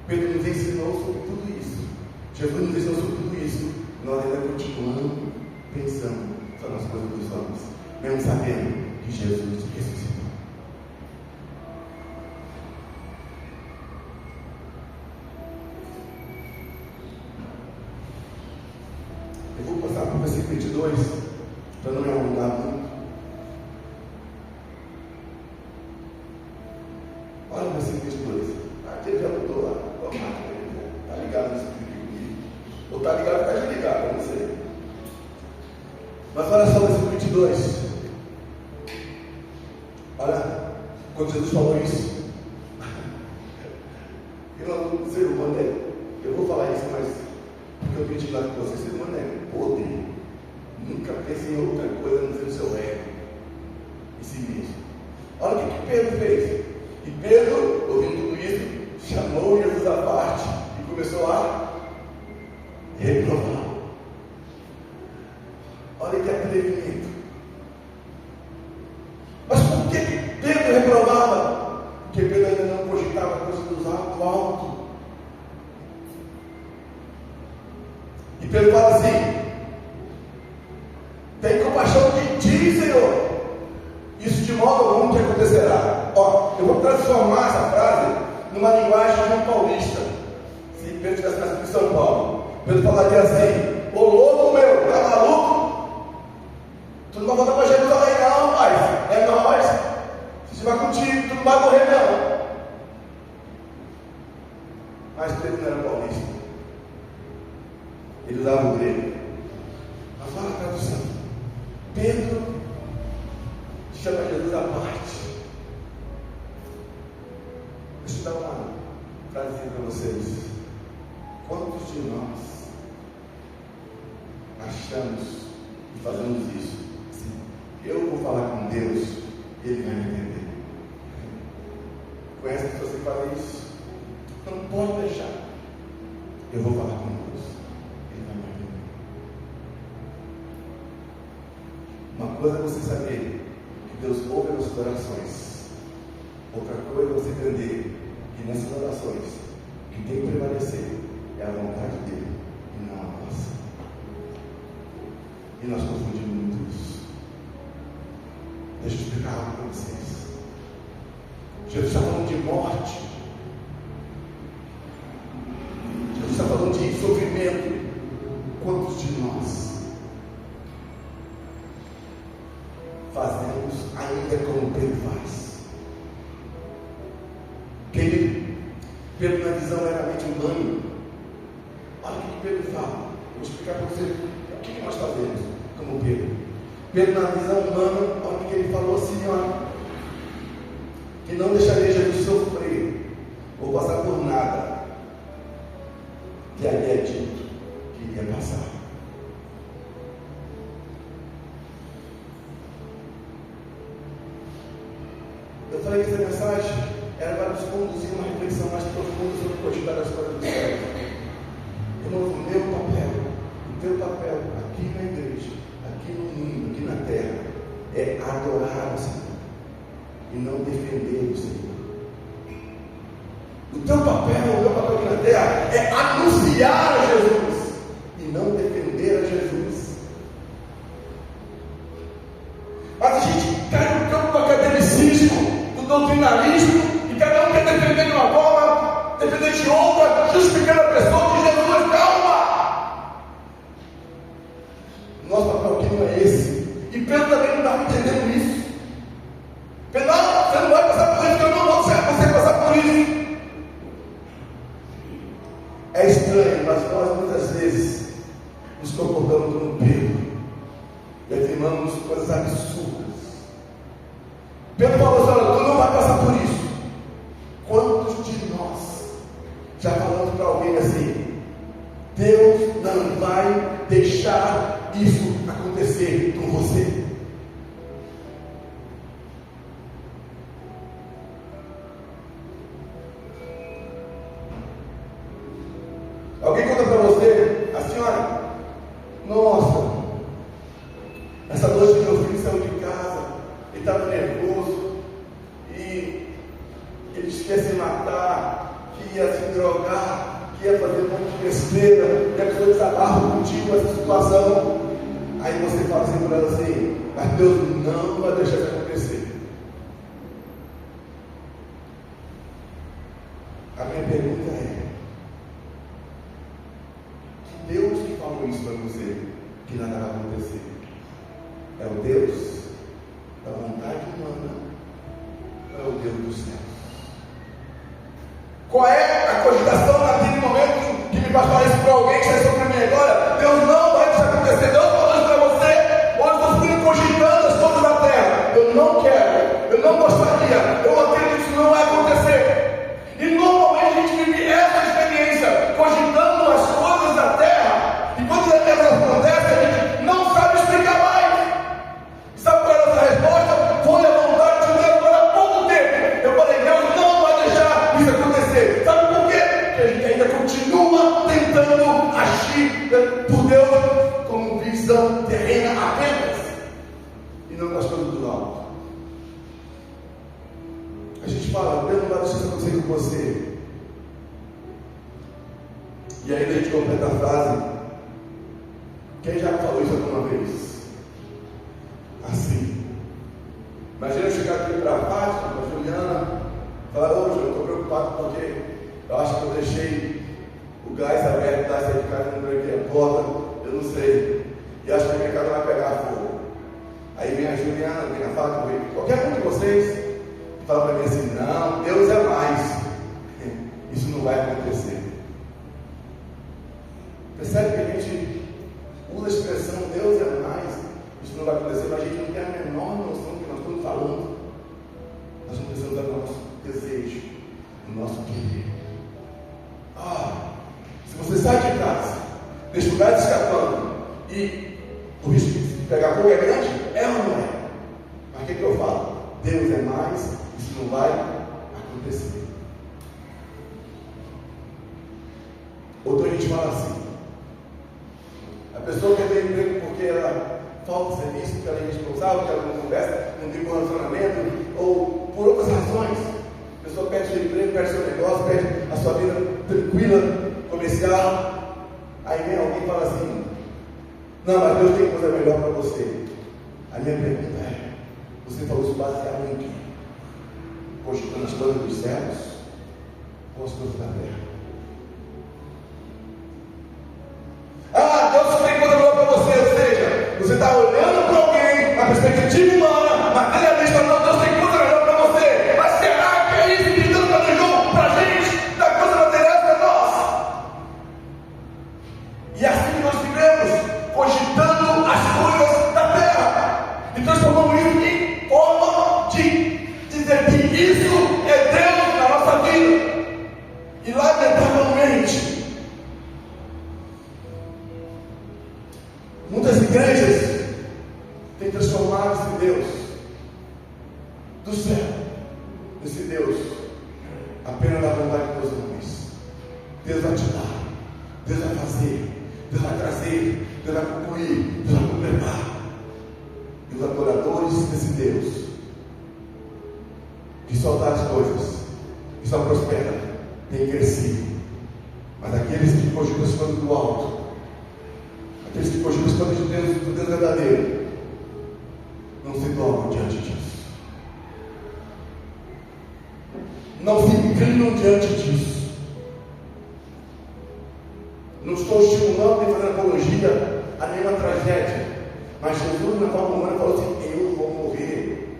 Pedro nos ensinou sobre tudo isso. Jesus nos ensinou sobre tudo isso. Nós ainda continuamos pensando só nas coisas dos homens, mesmo sabendo que Jesus ressuscitou. Eu vou passar para o versículo 22, para não me alongar muito. Olha o versículo 22. Aquele já mudou lá. Está ligado nesse vídeo. Ou está ligado, está desligado, eu não sei. Mas olha só o versículo 22. Olha, quando Jesus falou isso, o ser humano eu vou falar isso, mas porque eu pedi lá com você, ser humano é poder. Nunca pense em outra coisa a não ser o seu ego em si mesmo. Olha o que Pedro fez. E Pedro, ouvindo tudo isso, chamou Jesus à parte e começou a reprovar. Olha que atrevimento. Mas por que Pedro reprovava? Porque Pedro ainda não cogitava coisas do alto. E Pedro fala assim: tem compaixão de ti, Senhor. Isso de modo algum que acontecerá. Ó, eu vou transformar essa frase numa linguagem de um paulista. Se Pedro estivesse nascido em São Paulo, Pedro falaria assim: ô louco meu, tá maluco? Tu não vai voltar para Jerusalém não, rapaz. É nós. Se estiver contigo, tu não vai morrer não. Mas Pedro não era paulista. Ele usava o grego. Mas olha a tradução. Pedro chama Jesus à parte. Deixa eu dar uma frasezinha para vocês. Quantos de nós achamos e fazemos isso? Assim, eu vou falar com Deus, Ele vai me entender. Conhece pessoas que fazem isso? Não pode deixar. Eu vou falar com Deus, Ele vai me entender. Uma coisa é você saber que Deus ouve as suas orações. Outra coisa é você entender que nessas orações, o que tem que prevalecer é a vontade dele e não a nossa. E nós confundimos muito isso. Deixa eu explicar algo para vocês. Jesus está falando de morte. Jesus está falando de sofrimento. Quantos de nós fazemos ainda como Pedro faz? Querido, Pedro, na visão meramente humana, olha o que Pedro fala. Vou explicar para você o que nós fazemos como Pedro. Pedro, na visão humana, olha o que ele falou assim, ó, que não deixaria Jesus sofrer ou passar por nada que ali é dito que iria passar. Eu falei que essa mensagem era para nos conduzir a uma reflexão mais profunda sobre o cotidiano das coisas do céu. Irmãos, o meu papel, o teu papel aqui na igreja, aqui no mundo, aqui na terra, é adorar o Senhor e não defender o Senhor. O teu papel, o meu papel aqui na terra, é anunciar a Jesus e não defender a Jesus. Mas a gente cai no campo do academicismo, do doutrinalismo, e cada um quer defender de uma forma, defender de outra, justificando a pessoa de Jesus. Calma! Nosso papel aqui não é esse. E Pedro também não estava entendendo isso. Pedro, não, você não vai passar por isso, eu não vou você passar por isso. É estranho, mas nós muitas vezes nos comportamos como Pedro e afirmamos coisas absurdas. Pedro falou assim: olha, tu não vai passar por isso. Quantos de nós já falamos para alguém assim: Deus não vai deixar isso acontecer com você? Alguém conta para você assim: olha, nossa, essa noite que meu filho saiu de casa, ele estava nervoso e ele quer se matar, que ia se drogar, que ia fazer um monte de besteira, e a pessoa desabarra contigo essa situação. Aí você fala assim para ela assim: mas Deus não vai deixar isso acontecer. A minha pergunta é: que Deus que falou isso para você, que nada vai acontecer? É o Deus da vontade humana ou é o Deus dos céus? Qual é a cogitação naquele momento que me faz falar isso para alguém que está sobre mim agora? Deus não vai deixar acontecer. Deus falou isso para você, ou eu estou sempre cogitando as coisas da terra. Eu não quero, eu não gostaria, eu acredito que isso não vai acontecer. E normalmente a gente vive essa experiência, cogitando as coisas da terra, e quando elas acontecem, a gente não sabe explicar mais. Sabe qual era essa resposta? Foi a vontade de Deus agora há pouco tempo. Eu falei: Deus não vai deixar isso acontecer. Sabe por quê? Porque a gente ainda continua tentando agir por Deus com visão terrena apenas, e não com as coisas do alto. A gente fala: Deus não vai deixar isso acontecer com você. E ainda a gente completa a frase: quem já falou isso alguma vez? Assim. Imagina eu chegar aqui para a Fátima, para a Juliana, falar: hoje eu estou preocupado porque eu acho que eu deixei o gás aberto da saída de casa, não tranquei a porta, eu não sei, e acho que a minha casa vai pegar fogo. Aí vem a Juliana, vem a Fátima, vem qualquer um de vocês, fala para mim assim: não, Deus é mais. Isso não vai acontecer. Percebe que a gente usa a expressão Deus é mais, isso não vai acontecer, mas a gente não tem a menor noção do que nós estamos falando. Nós não precisamos do nosso desejo, do nosso querer. Se você sai de casa, deixa o gás escapando e o risco de pegar fogo é grande, é ou não é? Mas o que eu falo? Deus é mais, isso não vai acontecer. Outra gente fala assim: a pessoa quer ter emprego porque ela falta serviço, porque ela é irresponsável, porque ela não conversa, não tem bom relacionamento, ou por outras razões. A pessoa perde seu emprego, perde seu negócio, perde a sua vida tranquila, comercial. Aí vem alguém e fala assim: não, mas Deus tem coisa melhor para você. A minha pergunta é: você falou isso baseado em quê? Cogitando as coisas dos céus ou as coisas da terra? Deus tem coisa melhor para você, ou seja, você está olhando para alguém na perspectiva humana, materialista. Não, Deus tem coisa melhor para você. Mas será que é isso que Deus planejou para a gente? Da coisa transformar esse Deus do céu, esse Deus apenas da vontade dos homens. Deus vai te dar, Deus vai fazer, Deus vai trazer, Deus vai concluir, Deus vai completar. E os adoradores desse Deus que só dá as coisas, que só prospera, tem crescido. Mas aqueles que cogitam as coisas do alto, aqueles que cogitam as coisas de Deus, do Deus verdadeiro, não se dobram diante disso, não se inclinam diante disso. Não estou estimulando nem fazendo apologia a nenhuma tragédia, mas Jesus, na forma humana, falou assim: eu vou morrer.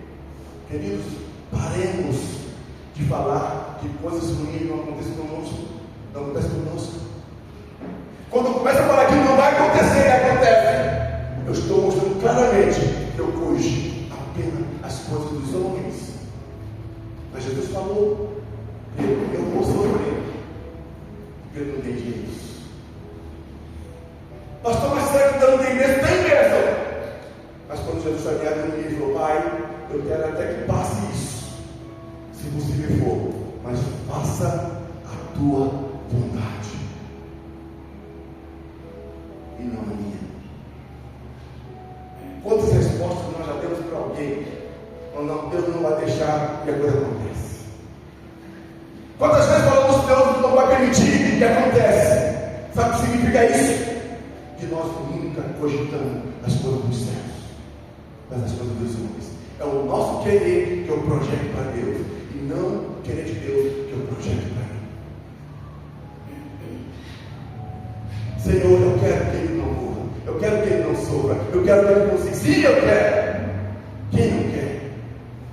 Queridos, paremos de falar que coisas ruins não acontecem conosco. Não acontece conosco. Quando começa a falar que não vai acontecer, e acontece, eu estou mostrando claramente que eu cogi apenas as coisas dos homens. Mas Jesus falou: eu vou sofrer, porque eu não entendi isso. Pastor, mas será que não tem bênção? Tem bênção. Mas quando Jesus foi guiado, ele falou: Pai, eu quero até que passe isso, se possível for, mas faça a tua vontade e não a minha. Quantas respostas nós já demos para alguém? Não, Deus não vai deixar que a coisa aconteça. Quantas vezes falamos que Deus não vai permitir que acontece? Sabe o que significa isso? Que nós nunca cogitamos as coisas dos céus, mas as coisas dos homens. É o nosso querer que eu projeto para Deus, e não o querer de Deus que eu projeto para mim. Senhor, eu quero que ele não morra, eu quero que ele não sofra, eu quero que ele não se... Sim, eu quero. Quem não quer?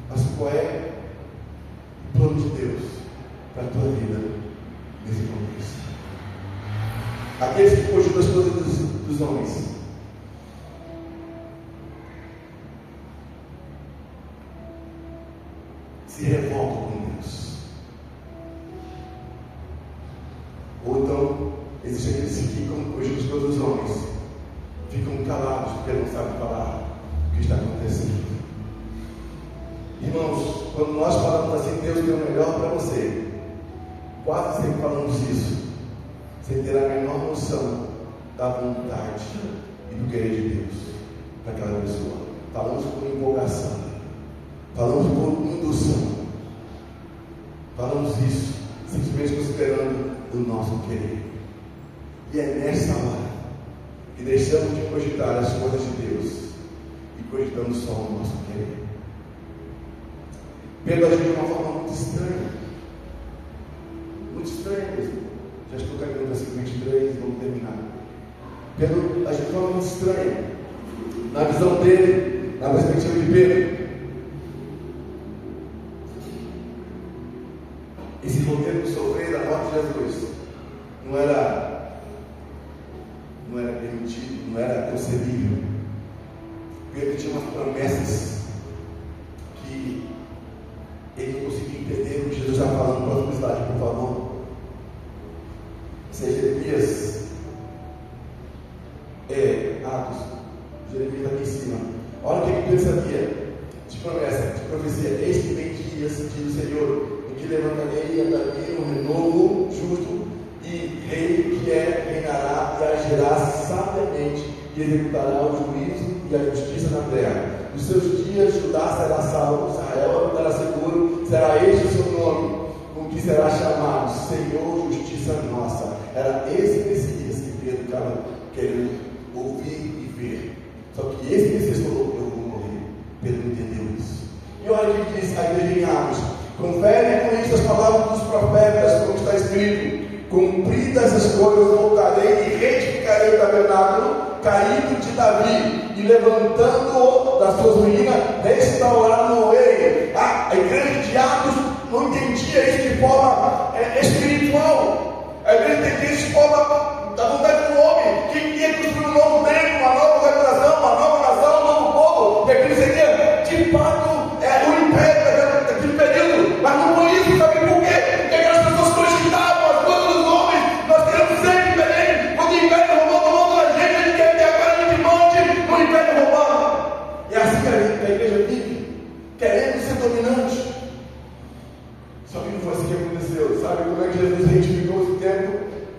Mas qual é o plano de Deus para a tua vida nesse contexto? Aqueles que cogitam as coisas dos homens se revoltam com Deus. Ou então, existem aqueles que ficam cogitam as coisas dos homens, ficam calados porque não sabem falar o que está acontecendo. Irmãos, quando nós falamos assim, Deus tem o melhor para você, quase sempre falamos isso sem ter a menor noção da vontade e do querer de Deus para aquela pessoa. Falamos com empolgação, falamos com indução, falamos isso simplesmente considerando o nosso querer. E é nessa hora que deixamos de cogitar as coisas de Deus e cogitamos só o nosso querer. Pedro agiu de uma forma muito estranha mesmo. Já estou caminhando no versículo 23, vamos terminar. Pedro agiu de forma muito estranha, na visão dele, na perspectiva de Pedro. Esse roteiro de sofrer da morte de Jesus não era permitido, não era concebível. Pedro tinha umas promessas que ele não conseguia entender o que Jesus estava falando. Próximo slide, por favor. Isso é Jeremias, Atos, Jeremias aqui em cima. Olha o que Pedro sabia de promessa, de profecia. Eis que vem dias, diz o Senhor, em que levantarei e andarei um renovo justo, e rei que reinará e agirá sabiamente, e executará o juízo e a justiça na terra. Nos seus dias Judá será salvo, Israel habitará seguro, será este o seu nome, com que será chamado Senhor, justiça nossa. Era esse Messias que Pedro estava querendo ouvir e ver. Só que esse Messias falou: eu vou morrer. Pedro não entendeu isso. E olha o que diz a igreja em Atos: confere com isso as palavras dos profetas, como está escrito: cumpridas as coisas, voltarei e reedificarei o tabernáculo caído de Davi, e levantando-o das suas ruínas, restaurando-o. A igreja de Atos não entendia isso de forma espiritual. A igreja entendia isso de forma da vontade do homem, que ia construir um novo tempo, uma nova organização, uma nova nação, um novo povo. E aquilo seria de fato o império daquele período. Mas não foi isso, sabe por quê? Porque aquelas pessoas cogitavam as coisas dos homens. Nós queremos ser diferentes. Quando o império romano tomou a gente quer que agora a gente monte no império romano. E assim que a igreja vive, querendo ser dominante. Só que não foi assim que aconteceu. Sabe como é que Jesus retificou esse tempo?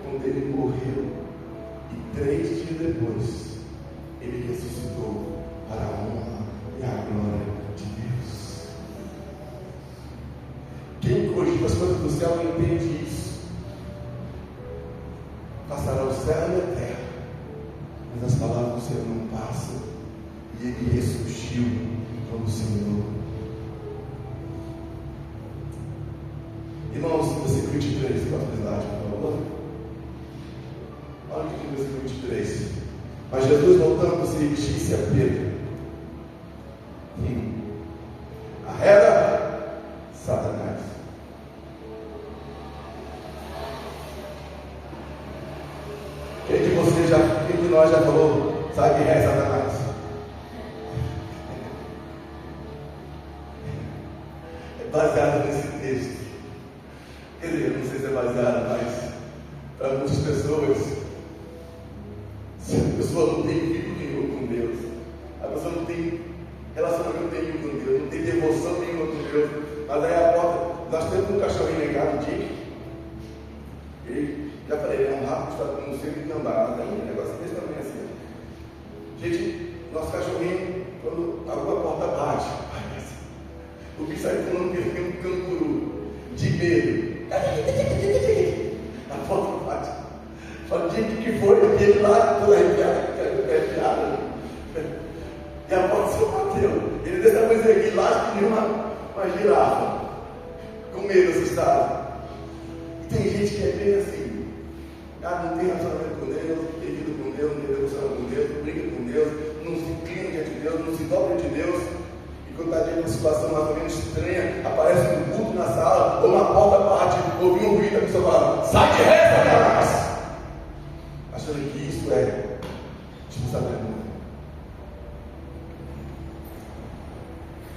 Quando ele morreu. E 3 dias depois, ele ressuscitou para a honra e a glória de Deus. Quem cogita as coisas do céu entende isso. Passará o céu e a terra, mas as palavras do Senhor não passam. E ele ressurgiu como Senhor. Irmãos, versículo 23, pode slide, por favor. Olha o que diz o versículo 23. Mas Jesus, voltando-se, disse a Pedro: arreda, Satanás. Quem de nós já falou, sai de ré, Satanás? É baseado nesse texto. Quer dizer, eu não sei se é baseado, mas para muitas pessoas, se a pessoa não tem vínculo nenhum com Deus, a pessoa não tem relacionamento nenhum com Deus, não tem devoção nenhuma com Deus, mas aí a porta, nós temos um cachorrinho ligado, o Dick, ele, já falei, ele é um rato, não sei o que andar, tem um negócio desse também assim. Gente, nosso cachorrinho, quando alguma porta bate, o bicho sai pulando que um canguru, de medo. A porta bate. Fala, gente, o que foi? Ele lá, toda arrepiada. E a porta se bateu. Ele dessa vez aqui, lá que nem uma girafa. Com medo, assustado. E tem gente que é bem assim. Não tem relacionamento com Deus, não tem vida com Deus, não tem devoção com Deus, não brinca com Deus, não se inclina diante de Deus, não se dobra de Deus. E quando está diante de uma situação mais ou menos estranha, aparece um culto na sala, ou uma porta bate, ou um ruído, a pessoa fala: sai de ré, Satanás! Achando que isso é responsabilidade.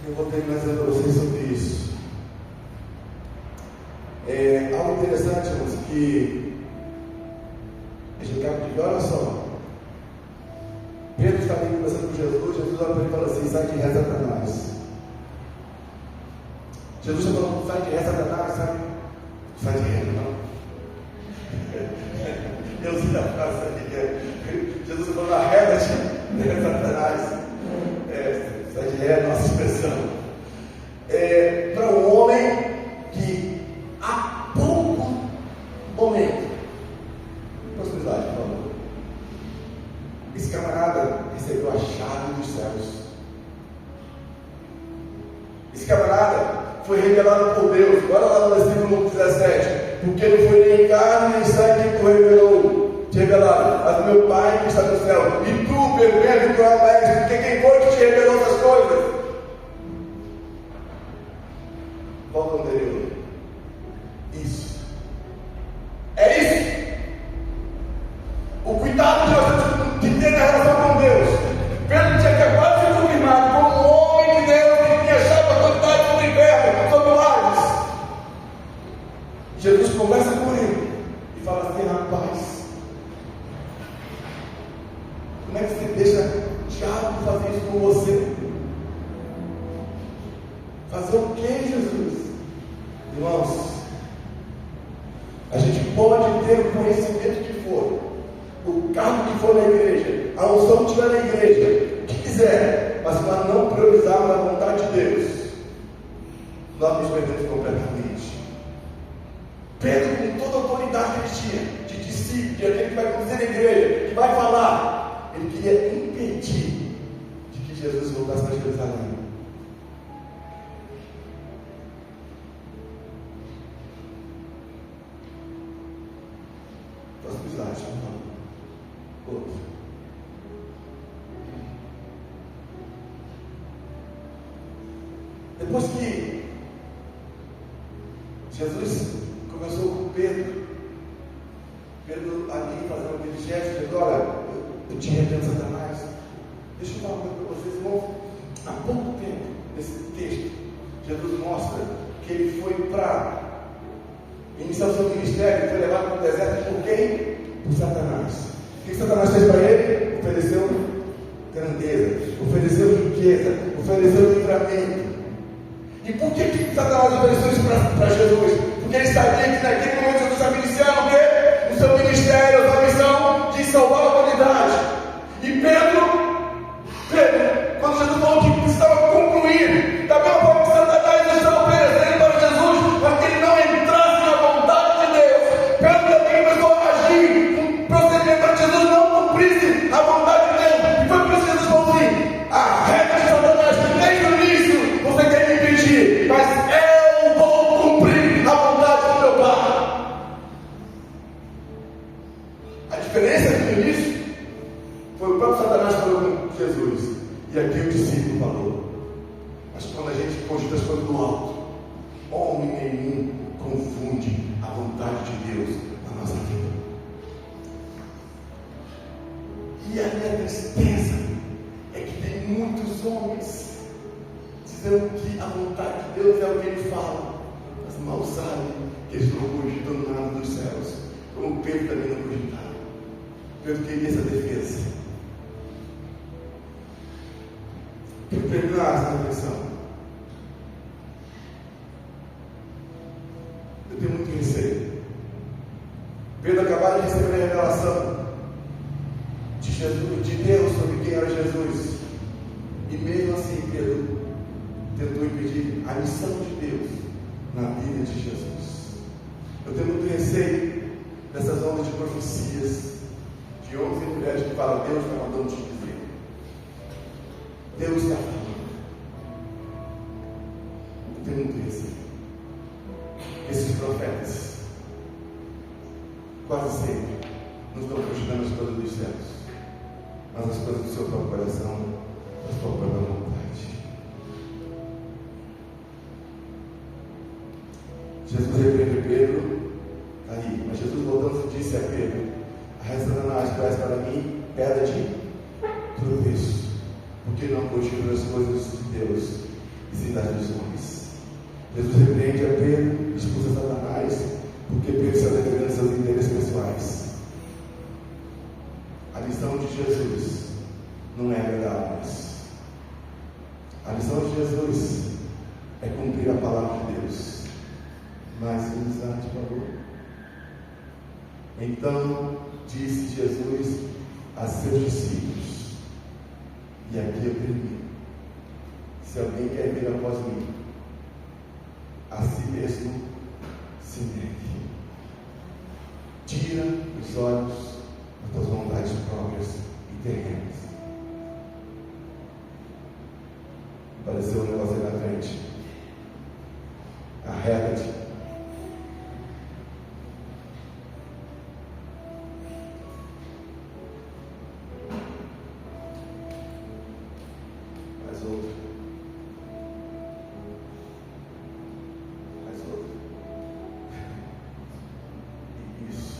Eu vou terminar dizendo para vocês sobre isso. Algo interessante, irmãos, que a gente acaba de ver, olha só. Pedro está ali conversando com Jesus, Jesus olha para ele e fala assim: sai de ré, Satanás. Jesus está falando: sai de ré, Satanás, sabe? Sai de ré, não. Eu sei a frase ali, Jesus está falando: arreda-te, né, Satanás. Sai de ré é a nossa expressão. Para um homem que há pouco momento, possibilidade, por favor. Esse camarada recebeu a chave dos céus. Esse camarada foi revelado por Deus. Olha lá no versículo 17. Porque não foi nem carne nem sangue que te revelado, mas meu Pai que está no céu. E tu, Pedro, tu és, porque quem foi que te revelou essas coisas? Volta ao anterior. Isso. É isso. O cuidado de nós de ter a relação com Deus. Pedro tinha acabado de ser confirmado como um homem de Deus que tinha chave a autoridade sobre o inferno, sobre o Hades. Jesus conversa com ele e fala assim: rapaz, como é que você deixa o diabo fazer isso com você? Fazer o que, Jesus? Irmãos, a gente pode ter o conhecimento que for, o cargo que for na igreja, a unção que estiver na igreja, o que quiser, mas se nós não priorizarmos a vontade de Deus, nós nos perdemos completamente. Pedro, com toda a autoridade que ele tinha, de discípulo, de aquele que vai conduzir na igreja, que vai falar, ele queria impedir de que Jesus voltasse para Jerusalém. Próximo slide, por favor. Outro. Depois que Jesus conversou com Pedro ali fazendo aquele gesto, dizendo: olha, eu te repreendo, Satanás. Deixa eu falar uma coisa para vocês, irmãos. Há pouco tempo, nesse texto, Jesus mostra que ele foi para iniciar o seu ministério, foi levado para o deserto por quem? Por Satanás. O que Satanás fez para ele? Ofereceu grandeza, ofereceu riqueza, ofereceu livramento. E por que Satanás ofereceu isso para Jesus? Porque ele sabia que naquele momento Jesus estava iniciando o quê? O seu ministério, a sua missão de salvar a humanidade. E Pedro, quando Jesus falou que precisava concluir, da mesma forma que Satanás estava oferecendo para Jesus, para que ele não entrasse na vontade de Deus, Pedro também começou a agir, um procedimento para que Jesus não cumprisse a vontade de Deus. E foi por isso que Jesus falou assim: a regra de Satanás, desde o início, você quer me impedir, mas eu vou cumprir a vontade do meu Pai. A diferença aqui no início foi o próprio Satanás falou com Jesus, e aqui o discípulo falou. Mas quando a gente cogita as coisas do alto, homem nenhum confunde a vontade de Deus na nossa vida. E a minha tristeza é que tem muitos homens dizendo que a vontade de Deus é o que ele fala, mas mal sabem que eles não cogitam nada dos céus, como Pedro também não cogitava. Pedro queria essa defesa. Para terminar essa reflexão, eu tenho muito receio. Pedro acabou de receber a revelação de Jesus, de Deus sobre quem era Jesus, e mesmo assim Pedro tentou impedir a missão de Deus na vida de Jesus. Eu tenho muito receio dessas ondas de profecias, de homens e mulheres que falam: Deus está mandando te dizer, Deus está falando. Eu tenho muito receio. Esses profetas quase sempre não estão questionando as coisas dos céus, mas as coisas do seu próprio coração, da sua própria vontade. Jesus repreende Pedro aí, mas Jesus voltando disse a Pedro: a Satanás traz para mim pedra de tropeço, porque não cogita as coisas de Deus e sim das dos homens. Jesus repreende a Pedro, expulsa Satanás, porque Pedro está defendendo seus interesses pessoais. A missão de Jesus não é agradar mais. A missão de Jesus é cumprir a palavra de Deus, mas usar de valor. Então disse Jesus a seus discípulos, e aqui eu termino: se alguém quer vir após mim, a si mesmo se negue. Tira os olhos das tuas vontades próprias e terrenas. Apareceu um negócio aí na frente. Arreda-te. Mais outro. Mais outro. Isso.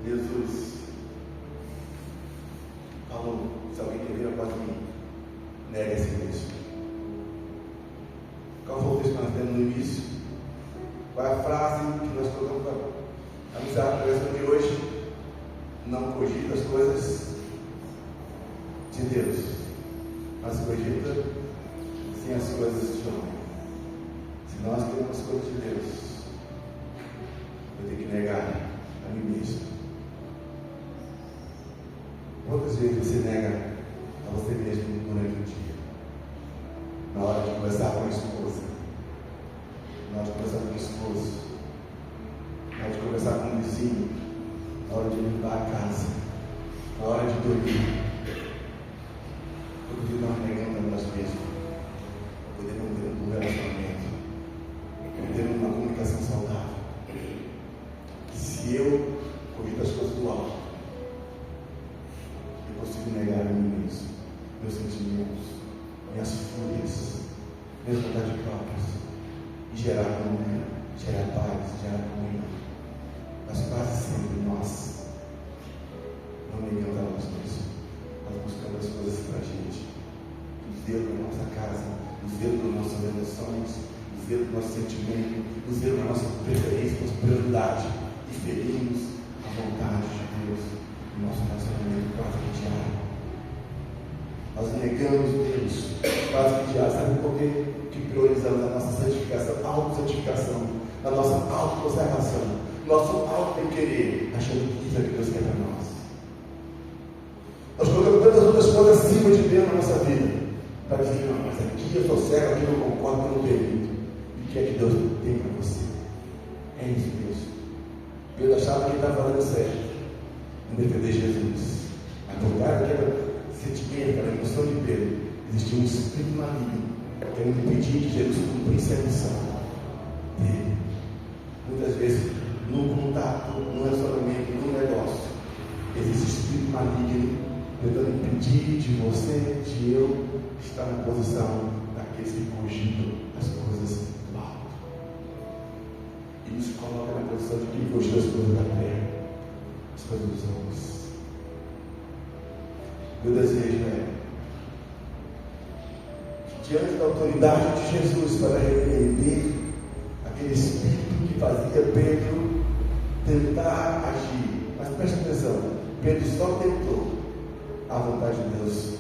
Jesus falou: se alguém quer vir após mim, nega esse mesmo. Qual foi o texto que nós temos no início? Qual é a frase que nós colocamos para anunciar a pregação de hoje? Não cogita as coisas de Deus, mas cogita sim as coisas de homem. Se nós queremos as coisas de Deus, eu tenho que negar a mim mesmo. Quantas vezes você nega a você mesmo durante o dia? Na hora de conversar com a esposa, na hora de conversar com o esposo, na hora de conversar com o vizinho, na hora de limpar a casa, na hora de dormir. Todo dia nós negamos a nós mesmos, poder manter um bom relacionamento, manter uma comunicação saudável. Se eu cogito as coisas do alto, eu consigo negar a mim mesmo, meus sentimentos, minhas fúrias, minhas vontades próprias, e gerar harmonia, gerar paz, gerar comunhão. Mas quase sempre nós não negamos a nós mesmos, nós buscamos as coisas para a gente, o zelo da nossa casa, o zelo das nossas emoções, o zelo do nosso sentimento, o zelo da nossa preferência, nossa prioridade, e ferimos a vontade de Deus no nosso relacionamento. quase que diário. Nós negamos Deus quase que diário. Sabe por quê? Que priorizamos a nossa santificação, auto-santificação, a nossa auto-conservação, nosso auto-querer, achando que isso é o que Deus quer para nós. Nós colocamos tantas outras coisas acima de Deus na nossa vida, para dizer, não, mas aqui eu sou cego, aqui eu não concordo, eu não permito. E o que é que Deus tem para você? É isso mesmo. Pedro achava que ele estava falando certo em defender Jesus. Mas por trás daquele sentimento, aquela emoção de Pedro, existia um espírito maligno querendo impedir que Jesus cumprisse a missão dele. Muitas vezes, num contato, num relacionamento, num negócio, existe espírito maligno tentando impedir de você, de eu, estar na posição daqueles que cogitam as coisas do alto. E nos coloca na posição de quem cogita as coisas da terra, as coisas dos homens. Meu desejo é que, diante da autoridade de Jesus, para repreender aquele espírito que fazia Pedro tentar agir. Mas preste atenção, Pedro só tentou. A vontade de Deus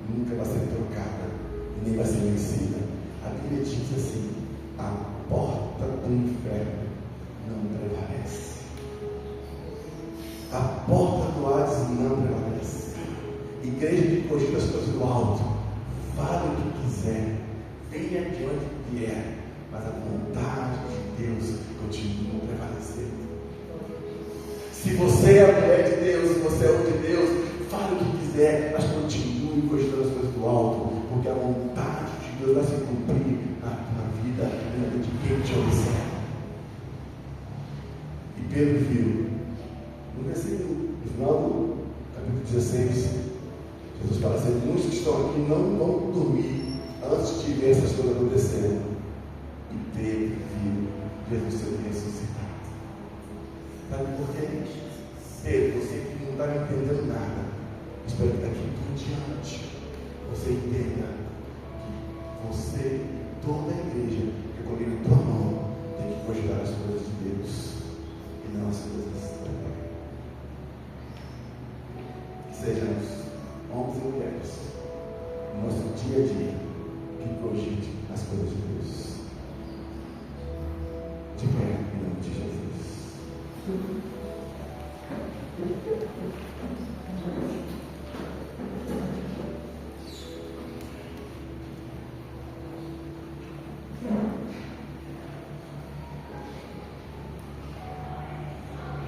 nunca vai ser trocada e nem vai ser vencida. A Bíblia diz assim: a porta do inferno não prevalece. A porta do Hades não prevalece. Igreja que cogita as coisas do alto, fale o que quiser, venha de onde vier, mas a vontade de Deus continua prevalecendo. Se você é a mulher de Deus, se você é o de Deus, fale o que quiser, mas continue cogitando as coisas do alto, porque a vontade de Deus vai se cumprir na vida de quem te observa. E Pedro viu, no versículo, no final do capítulo 16, Jesus fala assim: muitos que estão aqui não vão dormir antes de ver essas coisas acontecendo. E Pedro viu Jesus sendo ressuscitado. Sabe por quê? Pedro, você que não está entendendo nada, espero que daqui por diante você entenda que você, toda a igreja, que ele tua mão, tem que cogitar as coisas de Deus e não as coisas da terra. Que sejamos homens e mulheres no nosso dia a dia que cogite as coisas de Deus. De pé, em nome de Jesus.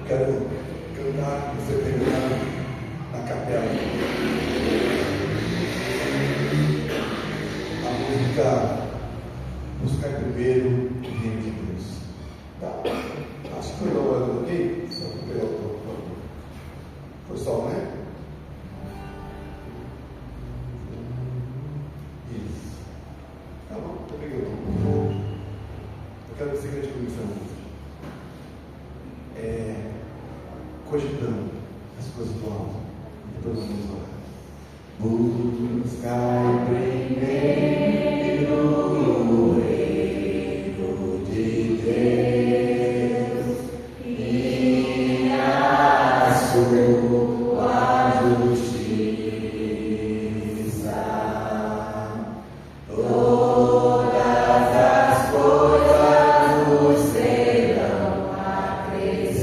Quero cantar com você terminar na capela a música Buscar Primeiro o Reino de Deus. Tá? Acho que foi logo aqui. Foi sol, né? Isso. Tá bom, eu peguei o tom. Eu quero que você cante comigo essa música. Cogitando as coisas do alto. Depois nós vamos orar. Buscar primeiro o reino de Deus e a sua justiça. Todas as coisas vos serão acrescentadas.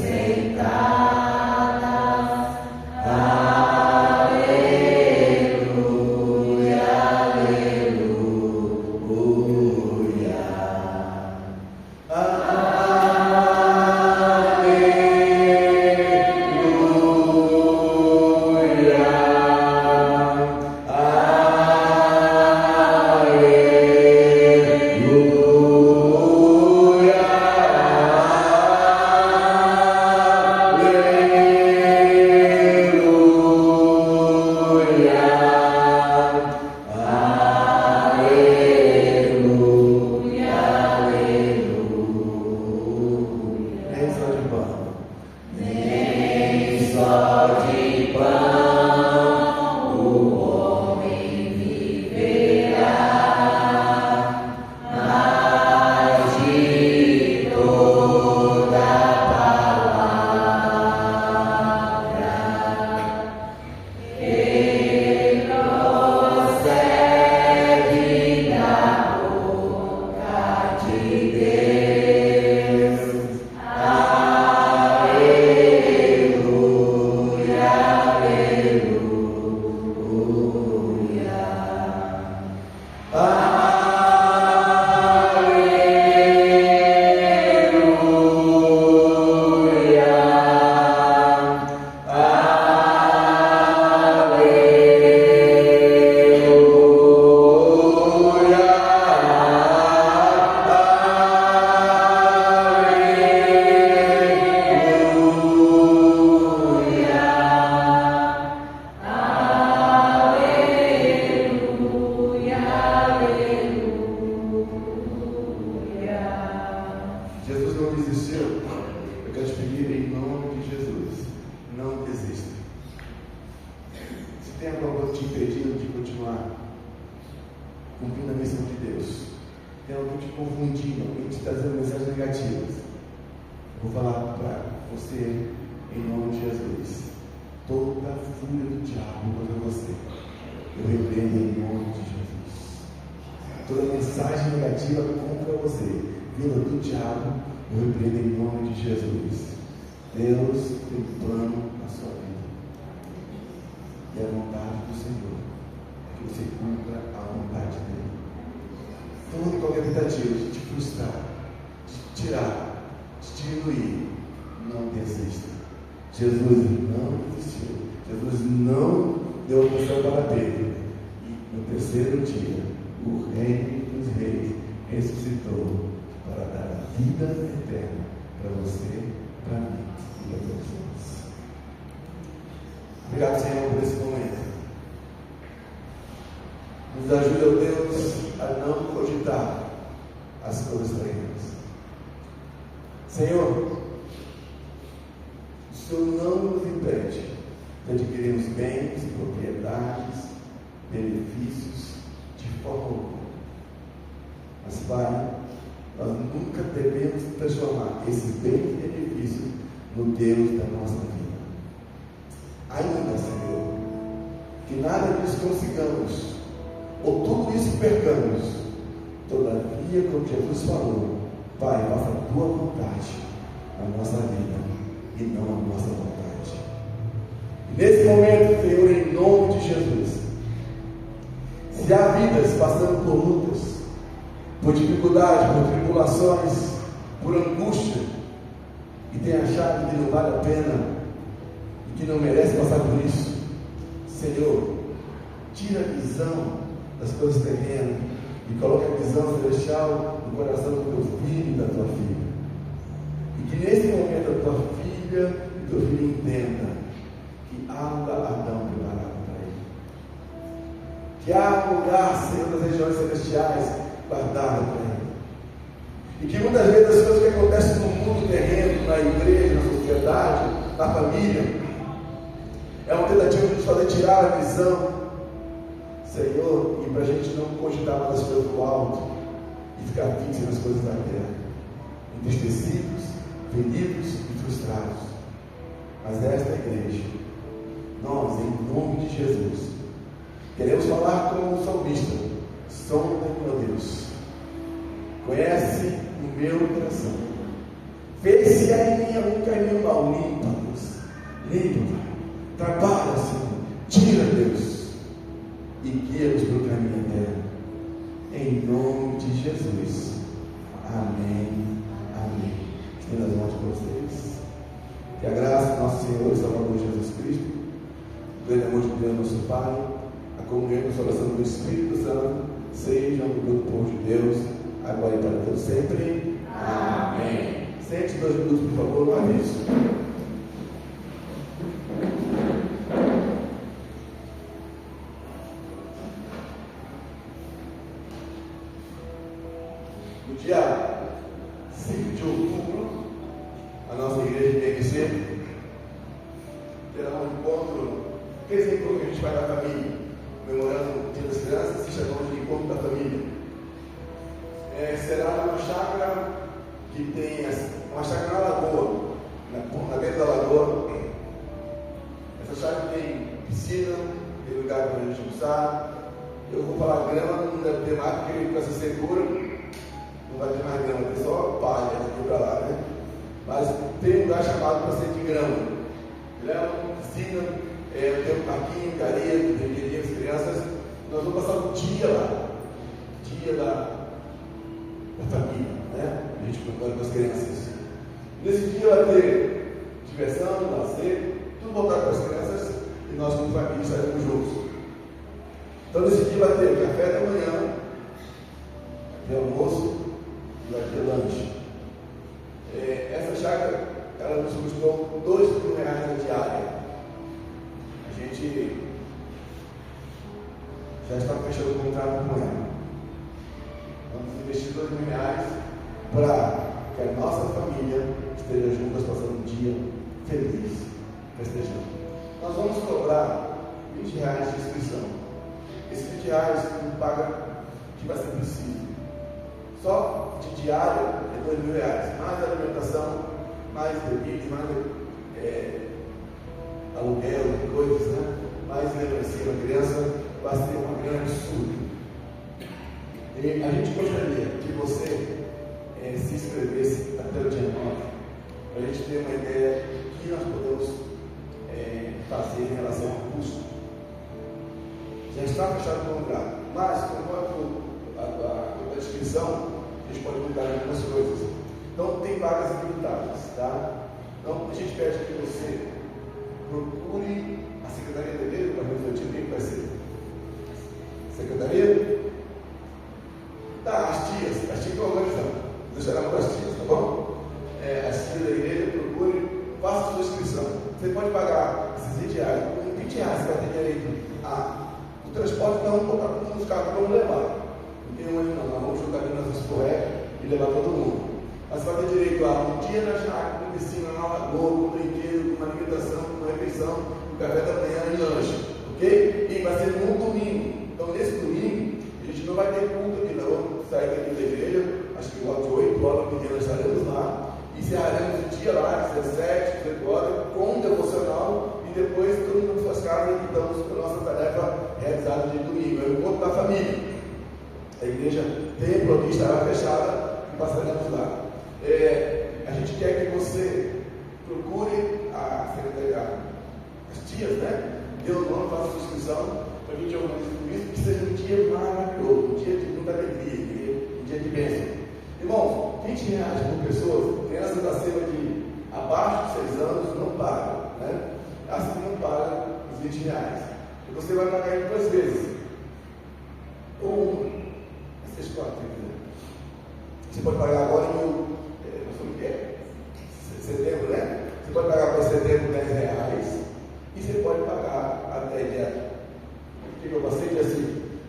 Aleluia. tem alguma coisa te impedindo de continuar cumprindo a missão de Deus, tem alguém te confundindo, alguém te trazendo mensagens negativas, eu vou falar para você, em nome de Jesus, toda a fúria do diabo contra você, eu repreendo em nome de Jesus. Toda mensagem negativa contra você, vinda do diabo, eu repreendo em nome de Jesus. Deus tem um plano na sua vida. E a vontade do Senhor é que você cumpra a vontade dele. Toda e qualquer tentativa de te frustrar, de te tirar, de te diminuir, não desista. Jesus não desistiu. Jesus não deu a missão para Pedro. E no terceiro dia, o Rei dos Reis ressuscitou para dar vida eterna para você, para mim e para todos nós. Obrigado, Senhor, por esse momento. Nos ajude, ó Deus, a não cogitar as coisas terrenas. Senhor, o Senhor não nos impede de adquirirmos bens, propriedades, benefícios de forma alguma. Mas, Pai, nós nunca devemos transformar esses bens e benefícios no Deus da nossa vida. Ainda, Senhor, que nada disso consigamos, ou tudo isso percamos, todavia, como Jesus falou, Pai, faça a tua vontade na nossa vida e não a nossa vontade. E nesse momento, Senhor, em nome de Jesus, se há vidas passando por lutas, por dificuldade, por tribulações, por angústia, e tem achado que não vale a pena e que não merece passar por isso, Senhor, tira a visão das coisas terrenas e coloca a visão celestial no coração do teu filho e da tua filha. E que nesse momento a tua filha e teu filho entenda que há um galardão preparado para ele. Que há um lugar, Senhor, das regiões celestiais guardado para ele. E que muitas vezes as coisas que acontecem no mundo terreno, na igreja, na sociedade, na família, é uma tentativa de nos fazer tirar a visão, Senhor, e para a gente não cogitar mais as coisas do alto e ficar fixo nas coisas da terra, entristecidos, feridos e frustrados. Mas esta igreja, nós, em nome de Jesus, queremos falar como o salmista: sonda, meu Deus, conhece o meu coração, vê se há em mim algum caminho mal, limpa-nos, limpa, trabalha, Senhor, tira, Deus, e guia-nos para o caminho eterno, em nome de Jesus. Amém, amém. Estendo as mãos para vocês. Que a graça do nosso Senhor e Salvador Jesus Cristo, o grande amor de Deus, nosso Pai, a comunhão e a consolação do Espírito Santo sejam com todo o povo de Deus, agora e para todos sempre. Amém. Sente 2 minutos, por favor, no aviso. No dia 5 de outubro, a nossa igreja de PMC terá um encontro, aquele encontro que a gente faz na família, comemorando o Dia das Crianças, se chamamos de Encontro da Família. Será uma chácara que tem uma chácara na lagoa, na beira da lagoa. Essa chácara tem piscina, tem lugar para a gente almoçar. Eu vou falar grama, não deve ter mais, porque ele fica se segura, não vai ter mais grama, tem só palha aqui para lá, né? Mas tem um lugar chamado para ser de grama. Grama, piscina, tem um parquinho, carinha, brinquedinhos, crianças. Nós vamos passar um dia lá. Dia da família, né? A gente procura com as crianças. Nesse dia vai ter diversão, lazer, tudo voltado para as crianças e nós como família estaremos juntos. Então nesse dia vai ter café da manhã, vai ter almoço e vai ter lanche. Essa chácara, ela nos custou R$2.000 a diária. A gente já está fechando o contrato com ela. Vamos investir R$2.000 para que a nossa família esteja juntas passando um dia feliz, festejando. Nós vamos cobrar R$25 R$20 de inscrição. Esses R$20 não paga o que vai ser preciso. Só de diário é R$2.000, mais alimentação, mais bebida, mais aluguel, coisas, né? Mais lembrancinha da criança, vai ser uma grande absurdo. E a gente gostaria que você se inscrevesse até o dia 9, para a gente ter uma ideia do que nós podemos fazer em relação ao custo. Já está fechado o contrato, mas conforme a inscrição, a gente pode mudar algumas coisas. Então, tem vagas limitadas, tá? Então, a gente pede que você procure a Secretaria da Igreja para refletir o que vai ser. Secretaria? Tá, as tias que organizam. Deixará para as tias, tá bom? As tias da igreja, procure, faça a sua inscrição. Você pode pagar esses R$20. Com R$20 você vai ter direito o transporte, não vamos botar todos os carros, vamos levar. Não tem um ali não, nós vamos jogar ali nas escorregas e levar todo mundo. Mas você vai ter direito a um dia na chácara, com piscina, na lagoa, com brinquedo, com uma alimentação, com uma refeição, com café da manhã e lanche. Ok? E vai ser no domingo. Então, nesse domingo, a gente não vai ter culto aqui não. Sair daqui da igreja, acho que volta de 8 horas, porque nós estaremos lá. Encerraremos o dia lá, 17, 18 horas, com um devocional. E depois, todo mundo nas suas casas, e estamos com a nossa tarefa realizada de domingo. É o encontro da família. A igreja templo aqui estará fechada e passaremos lá. A gente quer que você procure a secretaria, as tias, né? Dê o nome, faça a sua inscrição, para a gente organizar tudo isso, que seja um dia maravilhoso, um dia de muita alegria, um dia de bênção. Irmãos, R$20 por pessoa, crianças abaixo de 6 anos não pagam, né? Assim não paga os R$20. E você vai pagar em 2 vezes. Ou vocês podem, né? Você pode pagar agora em setembro, né? Você pode pagar para setembro R$10 e você pode pagar até dia. O que eu passei dia 5?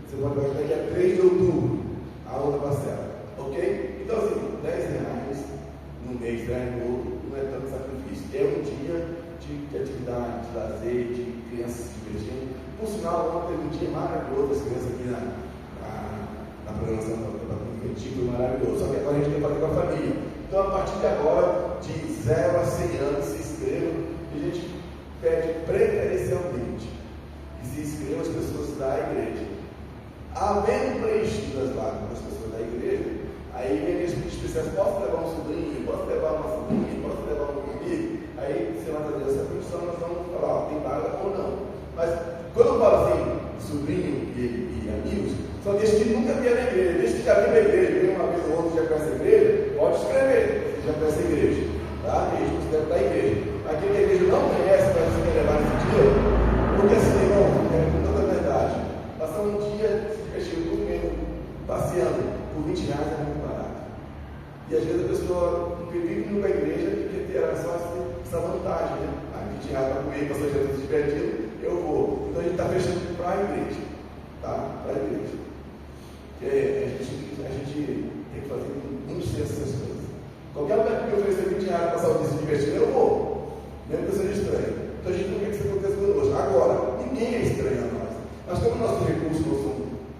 Você pode pagar até dia 3 de outubro a outra parcela. Ok? Então assim, R$10 no mês, não é tanto sacrifício. É um dia de atividade, de lazer, de crianças se divertindo. Por sinal, ontem teve um dia maravilhoso das crianças aqui na programação da infantil, foi maravilhoso. Só que agora a gente tem que fazer com a família. Então, a partir de agora, de 0 a 100 anos, se inscrevam. E a gente pede preferencialmente que se inscrevam as pessoas da igreja. Havendo preenchido as vagas das pessoas da igreja, aí vem aqueles pedidos especiais: posso levar um sobrinho, posso levar uma sobrinha, posso levar um amigo? Aí, se ela fazer essa função, nós vamos falar, tem vaga ou não. Mas, quando eu falo assim, sobrinho e amigos, são desde que nunca vieram na igreja, desde que já vem na igreja, vem uma vez ou outra, já conhece a igreja, pode escrever, você já conhece a igreja, tá? A gente considera da igreja. Aquele que a igreja não conhece, para você levar nesse dia, porque assim, irmão, com toda a verdade, passar um dia se divertindo, comendo, passeando, por R$20 é muito barato. E às vezes a pessoa que vive numa igreja quer ter só essa vantagem, né? R$20 para comer, para ser se divertindo, eu vou. Então a gente está fechando para a igreja, tá? Para a igreja. A gente tem que fazer muito senso essas coisas. Qualquer lugar que me oferecer R$20 para passar o dia se divertindo, eu vou. Mesmo que eu seja estranho. Então a gente não quer que isso aconteça conosco. Agora, ninguém é estranho a nós. Mas como nossos recursos não são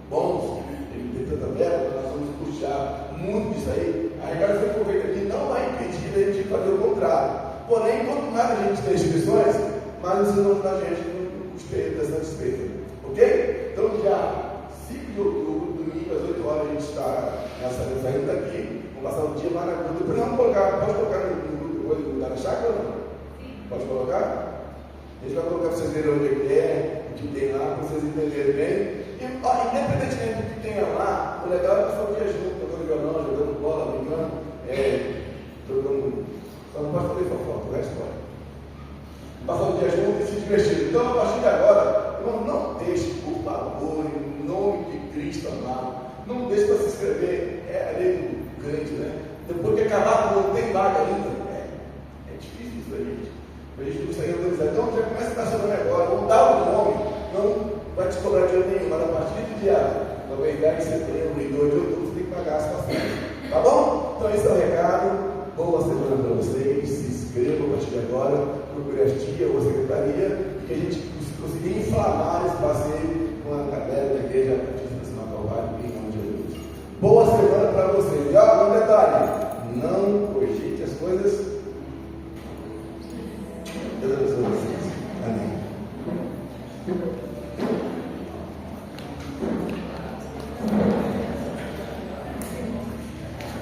bons, ele tem tanta verba, nós vamos puxar muito disso aí. A arrecadação que for feita aqui não vai impedir a gente fazer o contrário. Porém, quanto mais a gente tem inscrições, mais vocês vão ajudar a gente no custeio dessa despesa. Ok? Então, dia 5 de outubro, domingo, às 8 horas, a gente está saindo daqui. Vamos passar um dia maravilhoso. Depois vamos colocar, pode colocar no lugar da chácara ou não? Pode colocar? A gente vai colocar para vocês verem onde é que é, o que tem lá, para vocês entenderem bem. E, independentemente do que tenha lá, o legal é passar o dia junto, tocando violão, jogando bola, brincando, trocando. Só não pode fazer fofoca, o resto pode. Passar o dia junto e se divertir. Então, a partir de agora, irmão, não deixe, por favor, em nome de Cristo amado, não deixe para se inscrever. É a lei do crente, né? Depois que acabar, não tem vaga ainda. É difícil isso aí, gente. A gente não consegue organizar. Então, já começa a estacionar agora, vamos dar o nome, não vai te cobrar dinheiro nenhum, mas a partir de dia 10 de setembro e 2 de outubro, você tem que pagar as passagens. Tá bom? Então, esse é o recado. Boa semana para vocês. Se inscrevam a partir de agora. Procure a tia ou a secretaria. que a gente conseguir inflamar esse passeio com a galera da igreja Batista Nacional Calvário, em nome de Jesus. Boa semana para vocês. E ó, um detalhe: não cogite as coisas